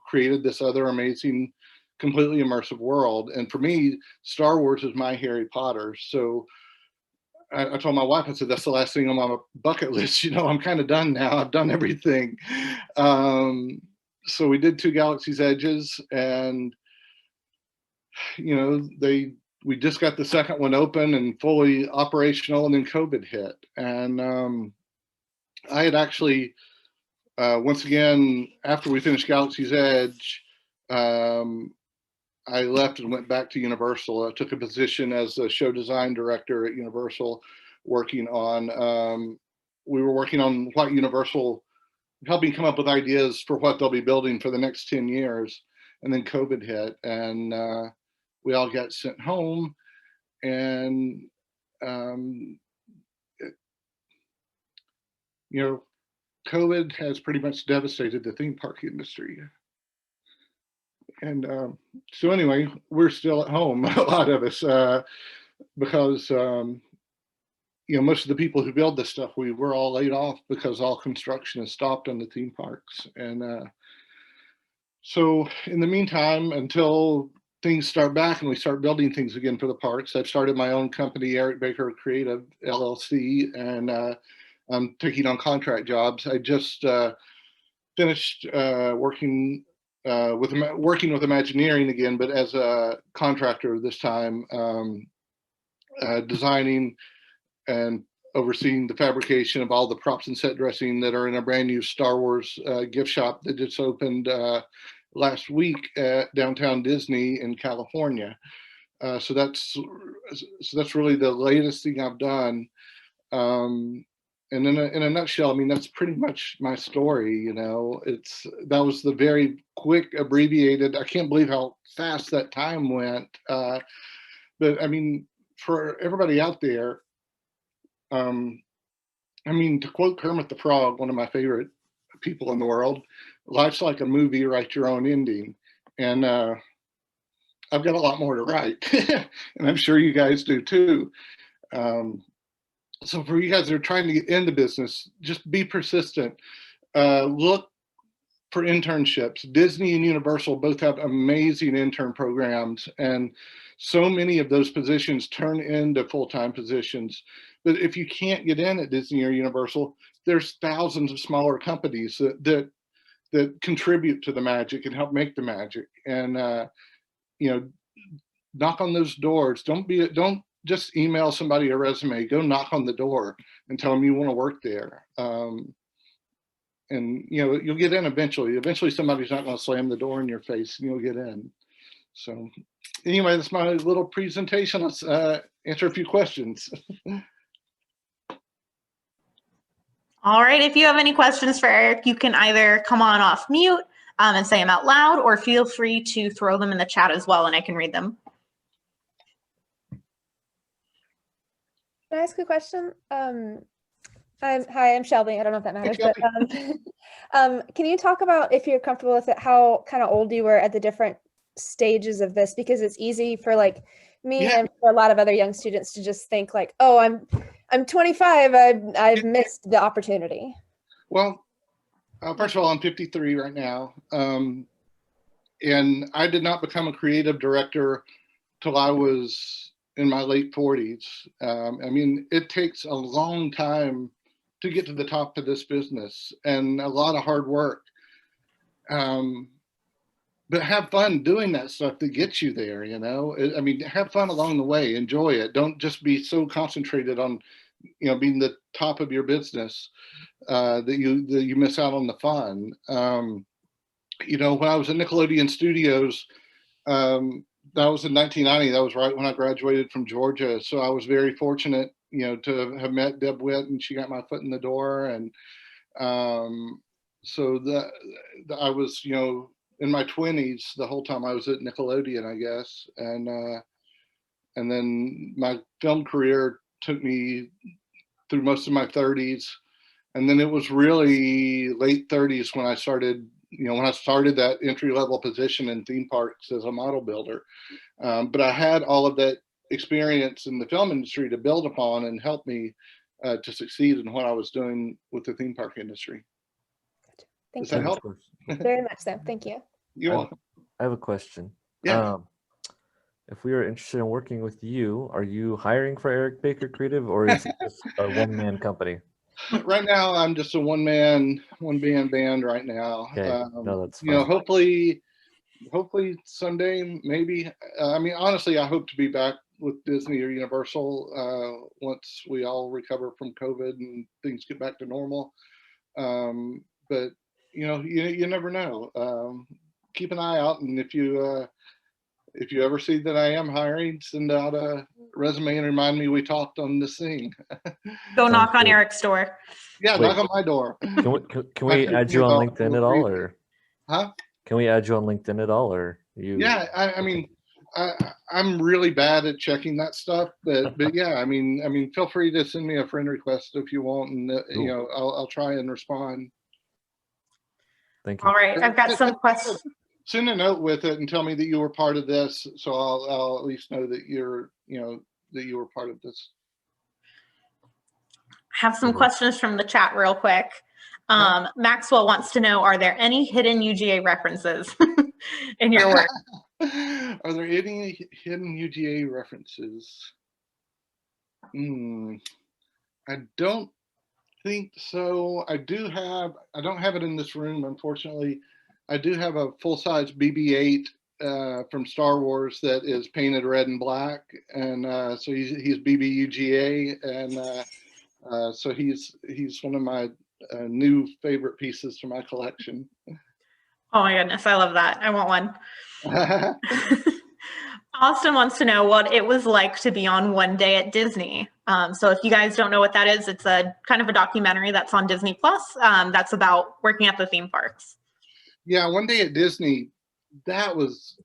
created this other amazing, completely immersive world. And for me, Star Wars is my Harry Potter. So I told my wife, I said, "That's the last thing on my bucket list. I'm kind of done now. I've done everything." So we did 2 Galaxy's Edges, and we just got the second one open and fully operational, and then COVID hit. And I had actually, once again, after we finished Galaxy's Edge, I left and went back to Universal. I took a position as a show design director at Universal, working on, we were working on what Universal, helping come up with ideas for what they'll be building for the next 10 years. And then COVID hit, and we all got sent home, and COVID has pretty much devastated the theme park industry. And so anyway, we're still at home, a lot of us, because most of the people who build this stuff, we were all laid off because all construction is stopped on the theme parks. And so in the meantime, until things start back and we start building things again for the parks, I've started my own company, Eric Baker Creative LLC, and I'm taking on contract jobs. I just finished working with Imagineering again, but as a contractor this time, designing and overseeing the fabrication of all the props and set dressing that are in a brand new Star Wars gift shop that just opened last week at downtown Disney in California. So that's really the latest thing I've done. And in a nutshell, I mean, that's pretty much my story. That was the very quick, abbreviated. I can't believe how fast that time went. But I mean, for everybody out there, I mean, to quote Kermit the Frog, one of my favorite people in the world, life's like a movie, write your own ending. And I've got a lot more to write, and I'm sure you guys do too. So for you guys that are trying to get into business, just be persistent. Look for internships. Disney and Universal both have amazing intern programs, and so many of those positions turn into full-time positions. But if you can't get in at Disney or Universal, there's thousands of smaller companies that contribute to the magic and help make the magic. And you know, knock on those doors. Don't just email somebody a resume. Go knock on the door and tell them you want to work there. And you know, you'll get in eventually. Eventually, somebody's not going to slam the door in your face, and you'll get in. So, anyway, that's my little presentation. Let's answer a few questions. All right. If you have any questions for Eric, you can either come on off mute and say them out loud, or feel free to throw them in the chat as well, and I can read them. Can I ask a question? Hi, I'm Shelby. I don't know if that matters, but can you talk about, if you're comfortable with it, how kind of old you were at the different stages of this? Because it's easy for like me and for a lot of other young students to just think like, oh, I'm 25. I've missed the opportunity. Well, first of all, I'm 53 right now, and I did not become a creative director till I was in my late 40s. I mean, it takes a long time to get to the top of this business, and a lot of hard work. But have fun doing that stuff that gets you there, you know? I mean, have fun along the way, enjoy it. Don't just be so concentrated on, you know, being the top of your business that you miss out on the fun. You know, when I was at Nickelodeon Studios, that was in 1990. That was right when I graduated from Georgia. So I was very fortunate, you know, to have met Deb Witt, and she got my foot in the door. And so I was, you know, in my 20s the whole time I was at Nickelodeon, I guess. And then my film career took me through most of my 30s. And then it was really late 30s when I started, you know, when I started that entry-level position in theme parks as a model builder. But I had all of that experience in the film industry to build upon and help me to succeed in what I was doing with the theme park industry. Thank Does you. that help? Very much so. Thank you. You're welcome. I have a question. Yeah. If we are interested in working with you, are you hiring for Eric Baker Creative, or is it just a one-man company? Right now, I'm just a one-man band right now. Okay. No, that's fine. You know, hopefully someday, maybe. I mean, honestly, I hope to be back with Disney or Universal once we all recover from COVID and things get back to normal. But you know, you never know. Keep an eye out, and if you ever see that I am hiring, send out a resume and remind me we talked on this thing. Go knock on Eric's door. Yeah, knock on my door. Can we add you on LinkedIn at all, or? Huh? Can we add you on LinkedIn at all, or you? Yeah, I mean, I'm really bad at checking that stuff, but yeah, I mean, feel free to send me a friend request if you want, and you know, I'll try and respond. Thank you. All right, I've got some questions. Send a note with it and tell me that you were part of this, so I'll at least know that you were part of this. I have some questions from the chat real quick. Maxwell wants to know, are there any hidden UGA references in your work? Are there any hidden UGA references? I don't think so. I don't have it in this room, unfortunately. I do have a full-size BB-8 from Star Wars that is painted red and black, and so he's BB-UGA, and so he's one of my new favorite pieces to my collection. Oh my goodness, I love that. I want one. Austin wants to know what it was like to be on One Day at Disney. So if you guys don't know what that is, it's a kind of a documentary that's on Disney Plus. That's about working at the theme parks. Yeah, One Day at Disney, that was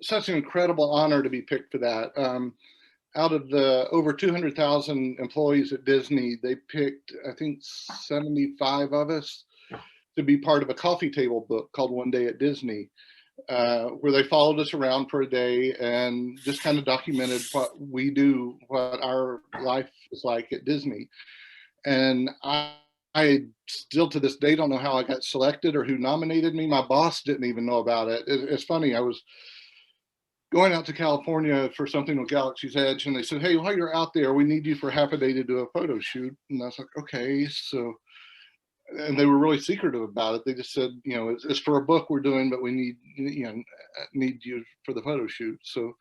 such an incredible honor to be picked for that. Out of the over 200,000 employees at Disney, they picked, I think, 75 of us to be part of a coffee table book called One Day at Disney, where they followed us around for a day and just kind of documented what we do, what our life is like at Disney. And I still to this day don't know how I got selected or who nominated me. My boss didn't even know about it. It's funny. I was going out to California for something with Galaxy's Edge, and they said, "Hey, while you're out there, we need you for half a day to do a photo shoot." And I was like, "Okay." So, and they were really secretive about it. They just said, "You know, it's for a book we're doing, but we need you for the photo shoot." So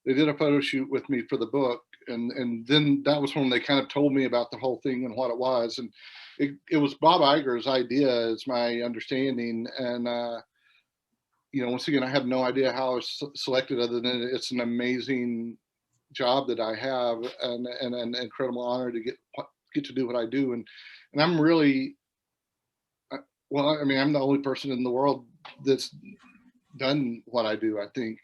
they did a photo shoot with me for the book, and then that was when they kind of told me about the whole thing and what it was. And it was Bob Iger's idea, is my understanding. And once again, I have no idea how I was selected, other than it's an amazing job that I have, and an incredible honor to get to do what I do. And I'm really, well, I mean, I'm the only person in the world that's done what I do, I think,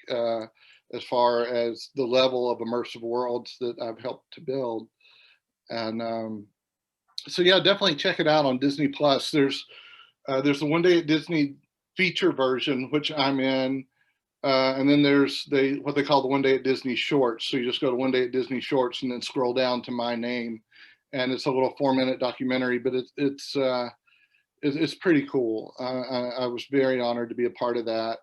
as far as the level of immersive worlds that I've helped to build. And so yeah, definitely check it out on Disney Plus. There's the One Day at Disney feature version, which I'm in, and then there's what they call the One Day at Disney Shorts. So you just go to One Day at Disney Shorts and then scroll down to my name, and it's a little 4-minute documentary, but it's pretty cool. I was very honored to be a part of that.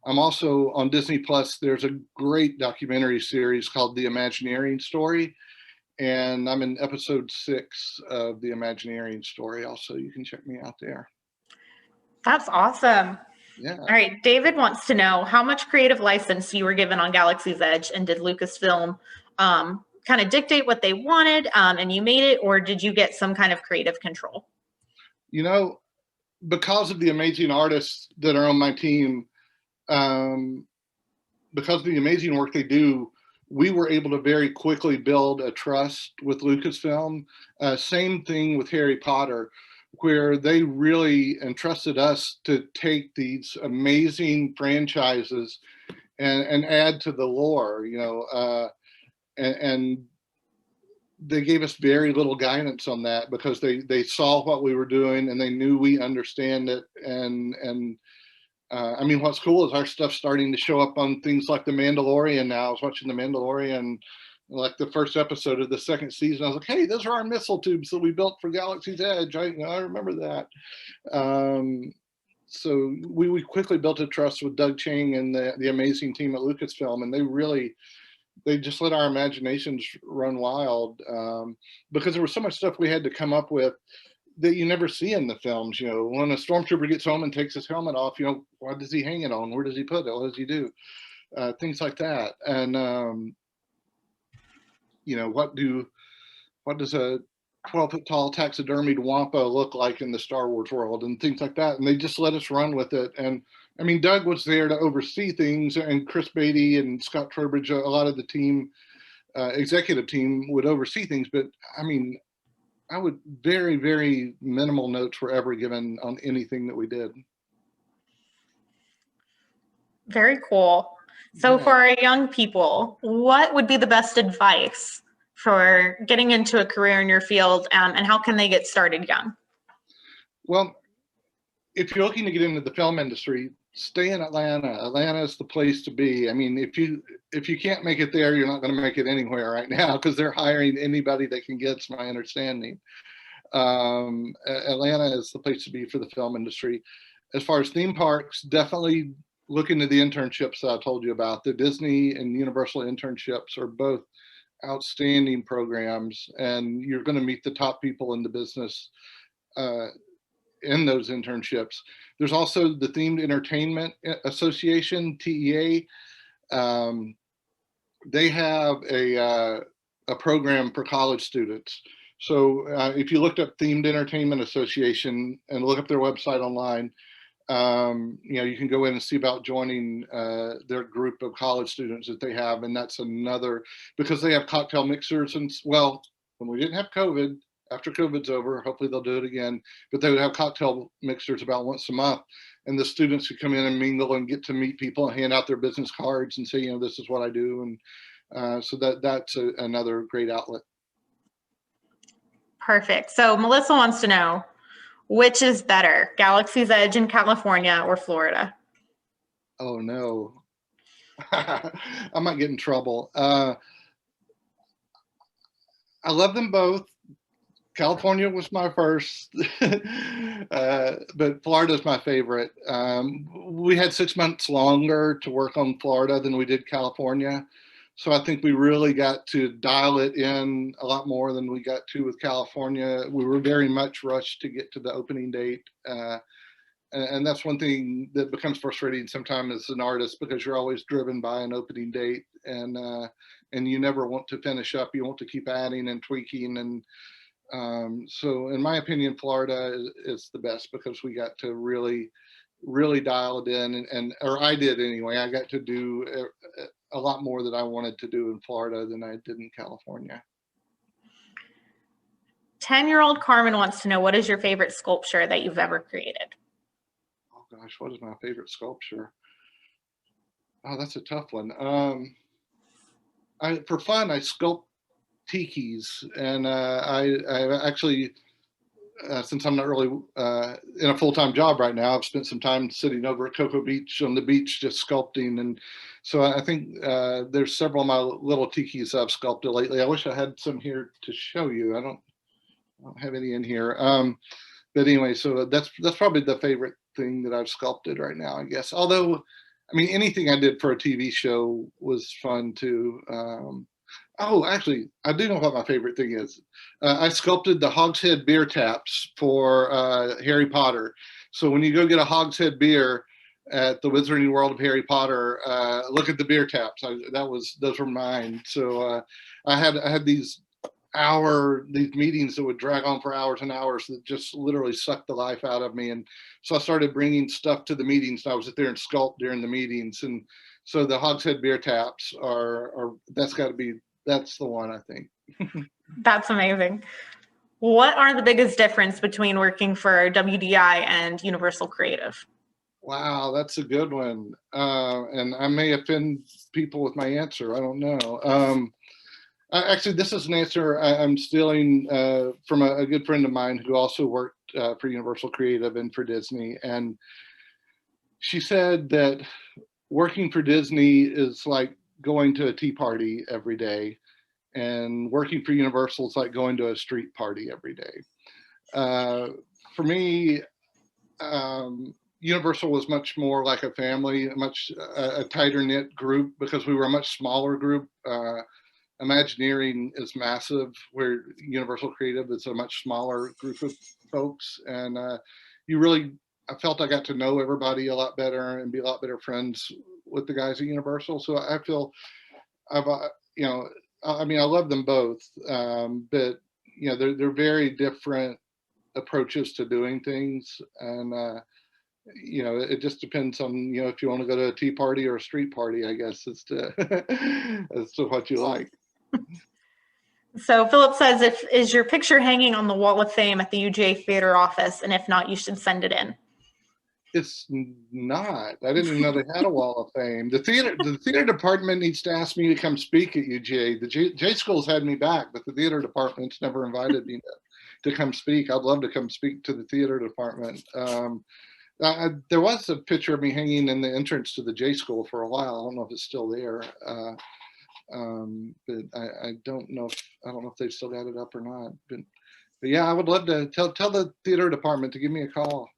I'm also on Disney Plus. There's a great documentary series called The Imagineering Story, and I'm in episode 6 of The Imagineering Story. Also, you can check me out there. That's awesome. Yeah. All right. David wants to know how much creative license you were given on Galaxy's Edge, and did Lucasfilm kind of dictate what they wanted, and you made it, or did you get some kind of creative control? Because of the amazing artists that are on my team, because of the amazing work they do, we were able to very quickly build a trust with Lucasfilm. Same thing with Harry Potter, where they really entrusted us to take these amazing franchises and add to the lore, and they gave us very little guidance on that, because they saw what we were doing and they knew we understand it. And I mean, what's cool is our stuff starting to show up on things like The Mandalorian now. I was watching The Mandalorian, like the first episode of the 2nd season. I was like, hey, those are our missile tubes that we built for Galaxy's Edge. I remember that. So we quickly built a trust with Doug Chang and the amazing team at Lucasfilm, and they just let our imaginations run wild, because there was so much stuff we had to come up with that you never see in the films. When a stormtrooper gets home and takes his helmet off, what does he hang it on? Where does he put it? What does he do? Things like that. And what does a 12-foot tall taxidermied wampa look like in the Star Wars world, and things like that. And they just let us run with it. And I mean, Doug was there to oversee things, and Chris Beatty and Scott Trowbridge, a lot of the team, executive team, would oversee things. But I mean, I would very, very minimal notes were ever given on anything that we did. Very cool. So Yeah. for our young people, what would be the best advice for getting into a career in your field, and how can they get started young? Well, if you're looking to get into the film industry, stay in Atlanta. Atlanta is the place to be. I mean, if you can't make it there, you're not going to make it anywhere right now, because they're hiring anybody they can get, is my understanding. Atlanta is the place to be for the film industry. As far as theme parks, definitely look into the internships that I told you about. The Disney and Universal internships are both outstanding programs, and you're going to meet the top people in the business in those internships. There's also the Themed Entertainment Association, TEA. They have a program for college students. So if you looked up Themed Entertainment Association and look up their website online, you can go in and see about joining their group of college students that they have. And that's another, because they have cocktail mixers. And well, when we didn't have COVID, after COVID's over, hopefully they'll do it again, but they would have cocktail mixers about once a month. And the students could come in and mingle and get to meet people and hand out their business cards and say, this is what I do. And so that's another great outlet. Perfect. So Melissa wants to know, which is better, Galaxy's Edge in California or Florida? Oh, no. I might get in trouble. I love them both. California was my first, but Florida's my favorite. We had 6 months longer to work on Florida than we did California. So I think we really got to dial it in a lot more than we got to with California. We were very much rushed to get to the opening date. And that's one thing that becomes frustrating sometimes as an artist, because you're always driven by an opening date, and you never want to finish up. You want to keep adding and tweaking. And so in my opinion, Florida is the best, because we got to really dial it in, or I did anyway. I got to do a lot more that I wanted to do in Florida than I did in California. 10-year-old Carmen wants to know, what is your favorite sculpture that you've ever created? Oh gosh, what is my favorite sculpture? Oh, that's a tough one. For fun, I sculpt tikis, and I actually, since I'm not really in a full-time job right now, I've spent some time sitting over at Cocoa Beach on the beach just sculpting. And so I think there's several of my little tikis I've sculpted lately. I wish I had some here to show you. I don't have any in here. But anyway, so that's probably the favorite thing that I've sculpted right now, I guess. Although, I mean, anything I did for a TV show was fun too. Oh, actually, I do know what my favorite thing is. I sculpted the hogshead beer taps for Harry Potter. So when you go get a hogshead beer at the Wizarding World of Harry Potter, look at the beer taps. Those were mine. So I had these meetings that would drag on for hours and hours that just literally sucked the life out of me. And so I started bringing stuff to the meetings. And I would sit there and sculpt during the meetings. And so the hogshead beer taps that's the one, I think. That's amazing. What are the biggest difference between working for WDI and Universal Creative? Wow, that's a good one. And I may offend people with my answer. I don't know. Actually, this is an answer I'm stealing from a good friend of mine who also worked for Universal Creative and for Disney. And she said that working for Disney is like going to a tea party every day, and working for Universal is like going to a street party every day. For me, Universal was much more like a family, a tighter knit group, because we were a much smaller group. Imagineering is massive, where Universal Creative is a much smaller group of folks. And I felt I got to know everybody a lot better and be a lot better friends with the guys at Universal. So I feel I love them both, but they're very different approaches to doing things. And it just depends on, if you want to go to a tea party or a street party, I guess, as to what you like. So Philip says, is your picture hanging on the wall of fame at the UGA theater office? And if not, you should send it in. It's not. I didn't even know they had a wall of fame. The theater department needs to ask me to come speak at UGA. The J School's had me back, but the theater department's never invited me to come speak. I'd love to come speak to the theater department. There was a picture of me hanging in the entrance to the J School for a while. I don't know if it's still there. But I don't know if they've still got it up or not. But yeah, I would love to tell the theater department to give me a call.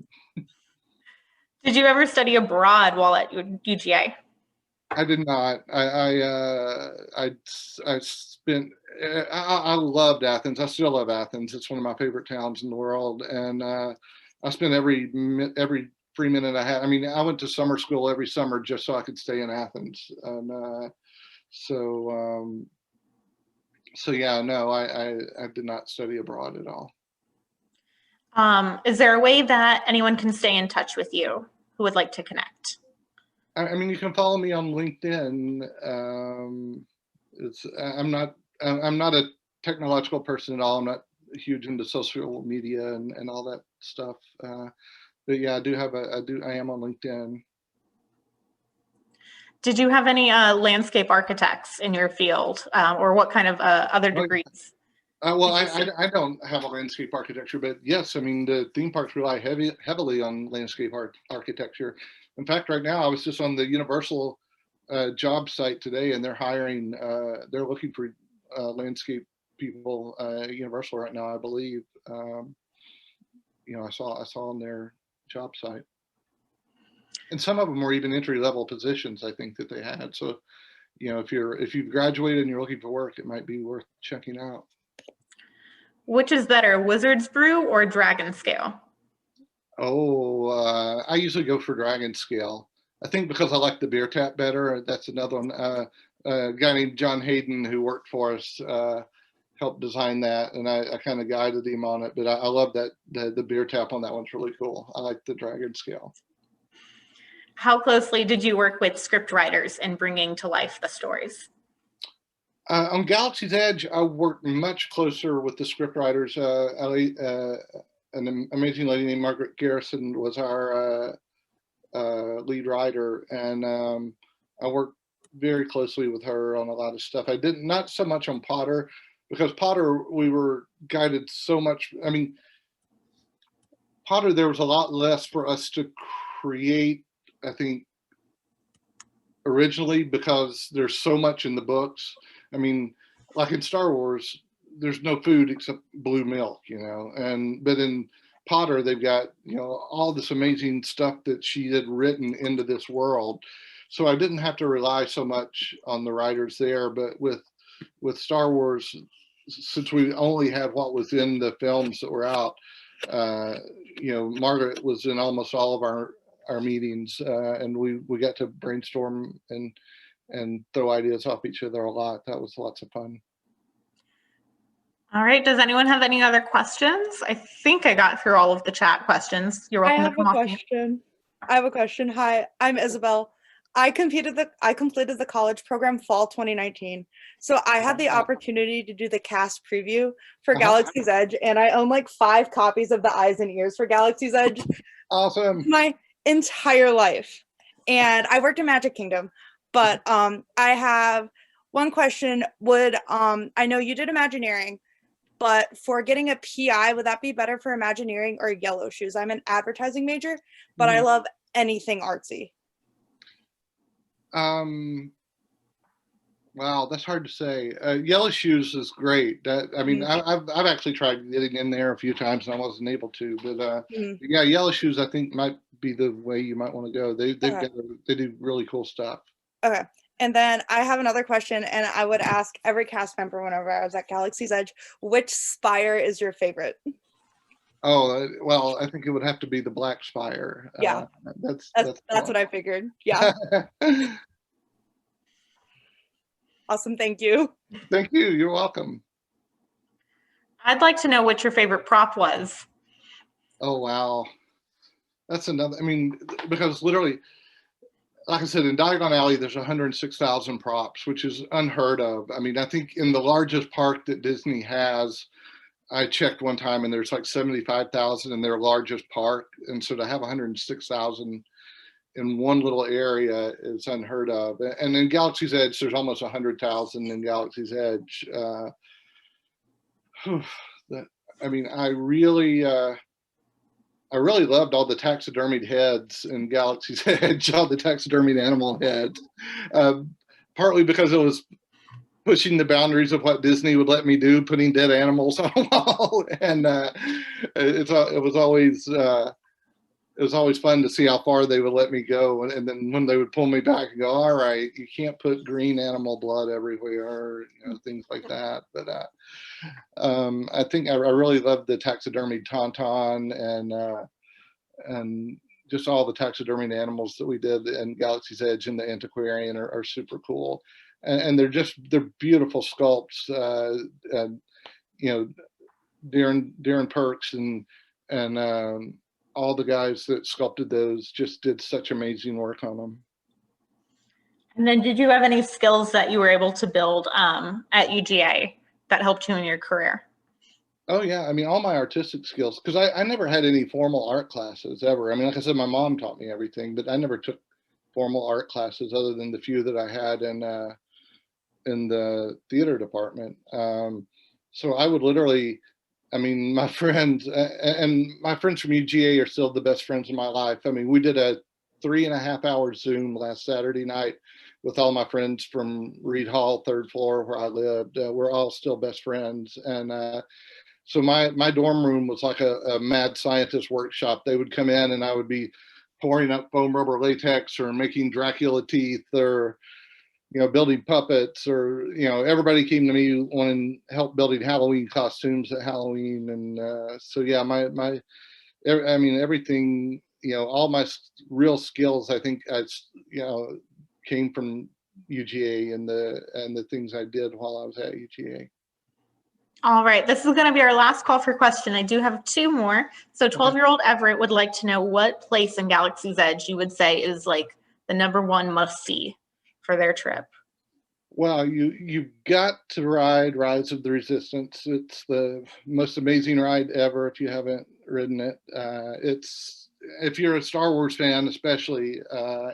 Did you ever study abroad while at UGA? I did not. I loved Athens. I still love Athens. It's one of my favorite towns in the world. And I spent every free minute I had. I mean, I went to summer school every summer just so I could stay in Athens. And so yeah, no, I did not study abroad at all. Is there a way that anyone can stay in touch with you who would like to connect? I mean, you can follow me on LinkedIn. I'm not a technological person at all. I'm not huge into social media and all that stuff. But yeah, I am on LinkedIn. Did you have any landscape architects in your field, or what kind of other degrees? Well, I don't have a landscape architecture, but yes, I mean, the theme parks rely heavily on landscape architecture. In fact, right now, I was just on the Universal job site today, and they're hiring, they're looking for landscape people at Universal right now, I believe. I saw on their job site, and some of them were even entry-level positions, I think, that they had. So, if you've graduated and you're looking for work, it might be worth checking out. Which is better, Wizard's Brew or Dragon Scale? I usually go for Dragon Scale. I think because I like the beer tap better. That's another one. A guy named John Hayden, who worked for us, helped design that, and I kind of guided him on it. But I love that the beer tap on that one's really cool. I like the Dragon Scale. How closely did you work with script writers in bringing to life the stories? On Galaxy's Edge, I worked much closer with the script writers. An amazing lady named Margaret Garrison was our lead writer, and I worked very closely with her on a lot of stuff. I didn't, not so much on Potter, because Potter, we were guided so much. I mean, Potter, there was a lot less for us to create, I think, originally, because there's so much in the books. I mean, like in Star Wars, there's no food except blue milk, but in Potter, they've got, all this amazing stuff that she had written into this world. So I didn't have to rely so much on the writers there, but with Star Wars, since we only had what was in the films that were out, Margaret was in almost all of our meetings, and we got to brainstorm and throw ideas off each other a lot. That was lots of fun. All right. Does anyone have any other questions? I think I got through all of the chat questions. You're welcome to come off. I have a question. Hi, I'm Isabel. I completed the college program fall 2019. So I had the opportunity to do the cast preview for Galaxy's Edge, and I own like 5 copies of the eyes and ears for Galaxy's Edge. Awesome. My entire life. And I worked in Magic Kingdom, but I have one question. I know you did Imagineering, but for getting a PI, would that be better for Imagineering or Yellow Shoes? I'm an advertising major, but I love anything artsy. Wow, that's hard to say. Yellow Shoes is great. I've actually tried getting in there a few times and I wasn't able to. But yeah, Yellow Shoes I think might be the way you might want to go. They do really cool stuff. Okay. And then I have another question, and I would ask every cast member whenever I was at Galaxy's Edge, which spire is your favorite? Oh, well, I think it would have to be the Black Spire. Yeah, that's what I figured. Yeah. Awesome. Thank you. Thank you. You're welcome. I'd like to know what your favorite prop was. Oh, wow. That's another, because literally, like I said, in Diagon Alley, there's 106,000 props, which is unheard of. I think in the largest park that Disney has, I checked one time and there's like 75,000 in their largest park. And so to have 106,000 in one little area is unheard of. And in Galaxy's Edge, there's almost 100,000 in Galaxy's Edge. I really loved all the taxidermied heads in Galaxy's Edge, all the taxidermied animal heads, partly because it was pushing the boundaries of what Disney would let me do, putting dead animals on a wall, and it was always fun to see how far they would let me go, and then when they would pull me back and go, all right, you can't put green animal blood everywhere, things like that. But I think I really loved the taxidermied Tauntaun and just all the taxidermied animals that we did in Galaxy's Edge and the Antiquarian are super cool. And they're beautiful sculpts. Darren Perks and all the guys that sculpted those just did such amazing work on them. And then did you have any skills that you were able to build at UGA that helped you in your career? Oh yeah, all my artistic skills, because I never had any formal art classes ever. Like I said, my mom taught me everything, but I never took formal art classes other than the few that I had in the theater department. So I would literally, my friends from UGA are still the best friends in my life. We did a 3.5 hour Zoom last Saturday night with all my friends from Reed Hall, 3rd floor where I lived. We're all still best friends. And so my dorm room was like a mad scientist workshop. They would come in and I would be pouring up foam rubber latex or making Dracula teeth or, building puppets, or, everybody came to me wanting help building Halloween costumes at Halloween. And so, yeah, everything, all my real skills, I think, came from UGA and the things I did while I was at UGA. All right, this is going to be our last call for question. I do have 2 more. So 12-year-old Everett would like to know what place in Galaxy's Edge you would say is like the #1 must-see for their trip. Well, you've got to ride Rise of the Resistance. It's the most amazing ride ever if you haven't ridden it. If you're a Star Wars fan, especially,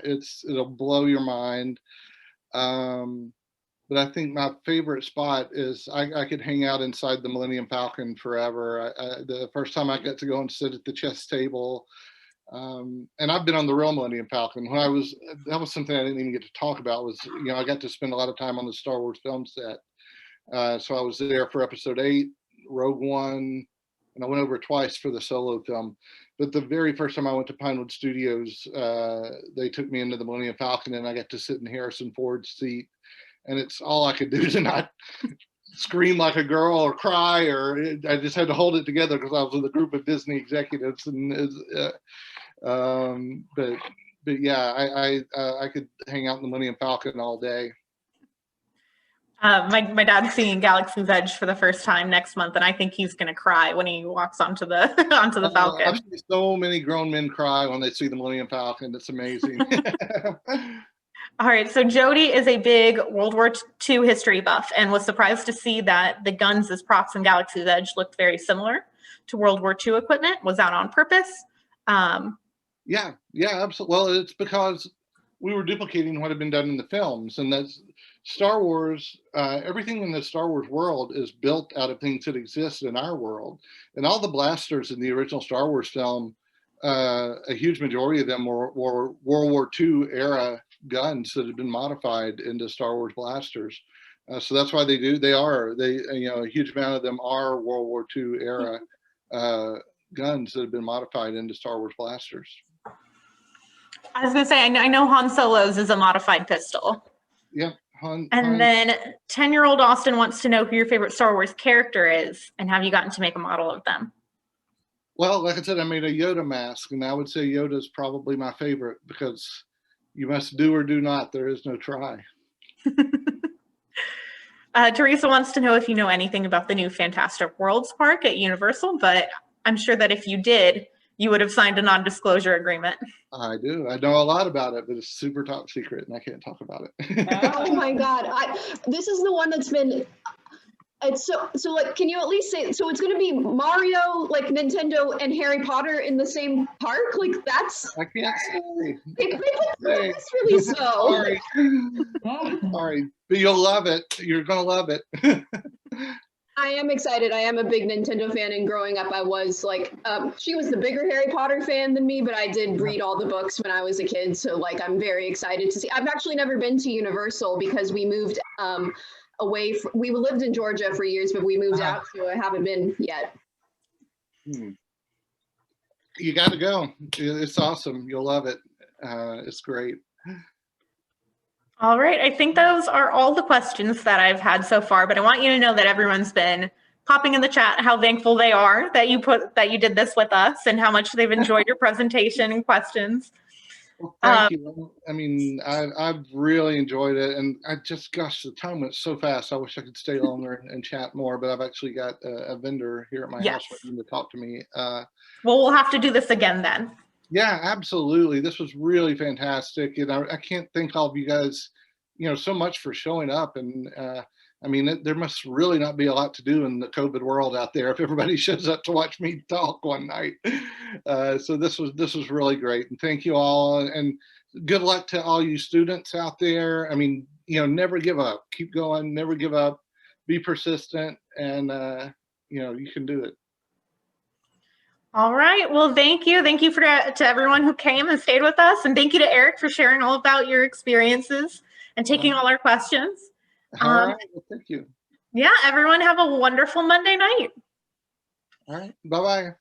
it'll blow your mind. But I think my favorite spot is I could hang out inside the Millennium Falcon forever. The first time I got to go and sit at the chess table, and I've been on the real Millennium Falcon. That was something I didn't even get to talk about. Was I got to spend a lot of time on the Star Wars film set. So I was there for Episode 8, Rogue One, and I went over twice for the Solo film. But the very first time I went to Pinewood Studios, they took me into the Millennium Falcon, and I got to sit in Harrison Ford's seat. And it's all I could do to not scream like a girl or cry, or I just had to hold it together because I was with a group of Disney executives. And but yeah, I could hang out in the Millennium Falcon all day. My dad's seeing Galaxy's Edge for the first time next month, and I think he's going to cry when he walks onto the Falcon. I've seen so many grown men cry when they see the Millennium Falcon. It's amazing. All right, so Jody is a big World War II history buff and was surprised to see that the guns as props in Galaxy's Edge looked very similar to World War II equipment. Was that on purpose? Yeah, absolutely. Well, it's because we were duplicating what had been done in the films, and that's Star Wars. Everything in the Star Wars world is built out of things that exist in our world, and all the blasters in the original Star Wars film, a huge majority of them were World War II era guns that had been modified into Star Wars blasters. So that's why a huge amount of them are World War II era guns that have been modified into Star Wars blasters. I was going to say, I know Han Solo's is a modified pistol. Yeah. Then 10-year-old Austin wants to know who your favorite Star Wars character is, and have you gotten to make a model of them? Well, like I said, I made a Yoda mask, and I would say Yoda's probably my favorite because you must do or do not. There is no try. Teresa wants to know if you know anything about the new Fantastic Worlds park at Universal, but I'm sure that if you did, you would have signed a non-disclosure agreement. I do. I know a lot about it, but it's super top secret, and I can't talk about it. Oh my God. This is the one that's been... It's so like, can you at least say, so it's going to be Mario, like Nintendo and Harry Potter in the same park? Like that's... I can't say. They put this really so. Sorry, but you'll love it. You're going to love it. I am excited. I am a big Nintendo fan, and growing up I was like, she was the bigger Harry Potter fan than me, but I did read all the books when I was a kid. So like, I'm very excited to see. I've actually never been to Universal because we moved we lived in Georgia for years, but we moved out, so I haven't been yet. You got to go. It's awesome. You'll love it. It's great. All right. I think those are all the questions that I've had so far, but I want you to know that everyone's been popping in the chat how thankful they are that you did this with us and how much they've enjoyed your presentation and questions. Well, thank you. I mean, I've really enjoyed it, and gosh, the time went so fast. I wish I could stay longer and chat more, but I've actually got a vendor here at my house waiting to talk to me. Well, we'll have to do this again then. Yeah, absolutely. This was really fantastic, and I can't thank all of you guys, so much for showing up. And I mean, there must really not be a lot to do in the COVID world out there if everybody shows up to watch me talk one night. So this was really great, and thank you all, and good luck to all you students out there. I mean, never give up. Keep going. Never give up. Be persistent, and you can do it. All right. Well, thank you. Thank you to everyone who came and stayed with us. And thank you to Eric for sharing all about your experiences and taking all our questions. All right. Well, thank you. Yeah, everyone have a wonderful Monday night. All right. Bye-bye.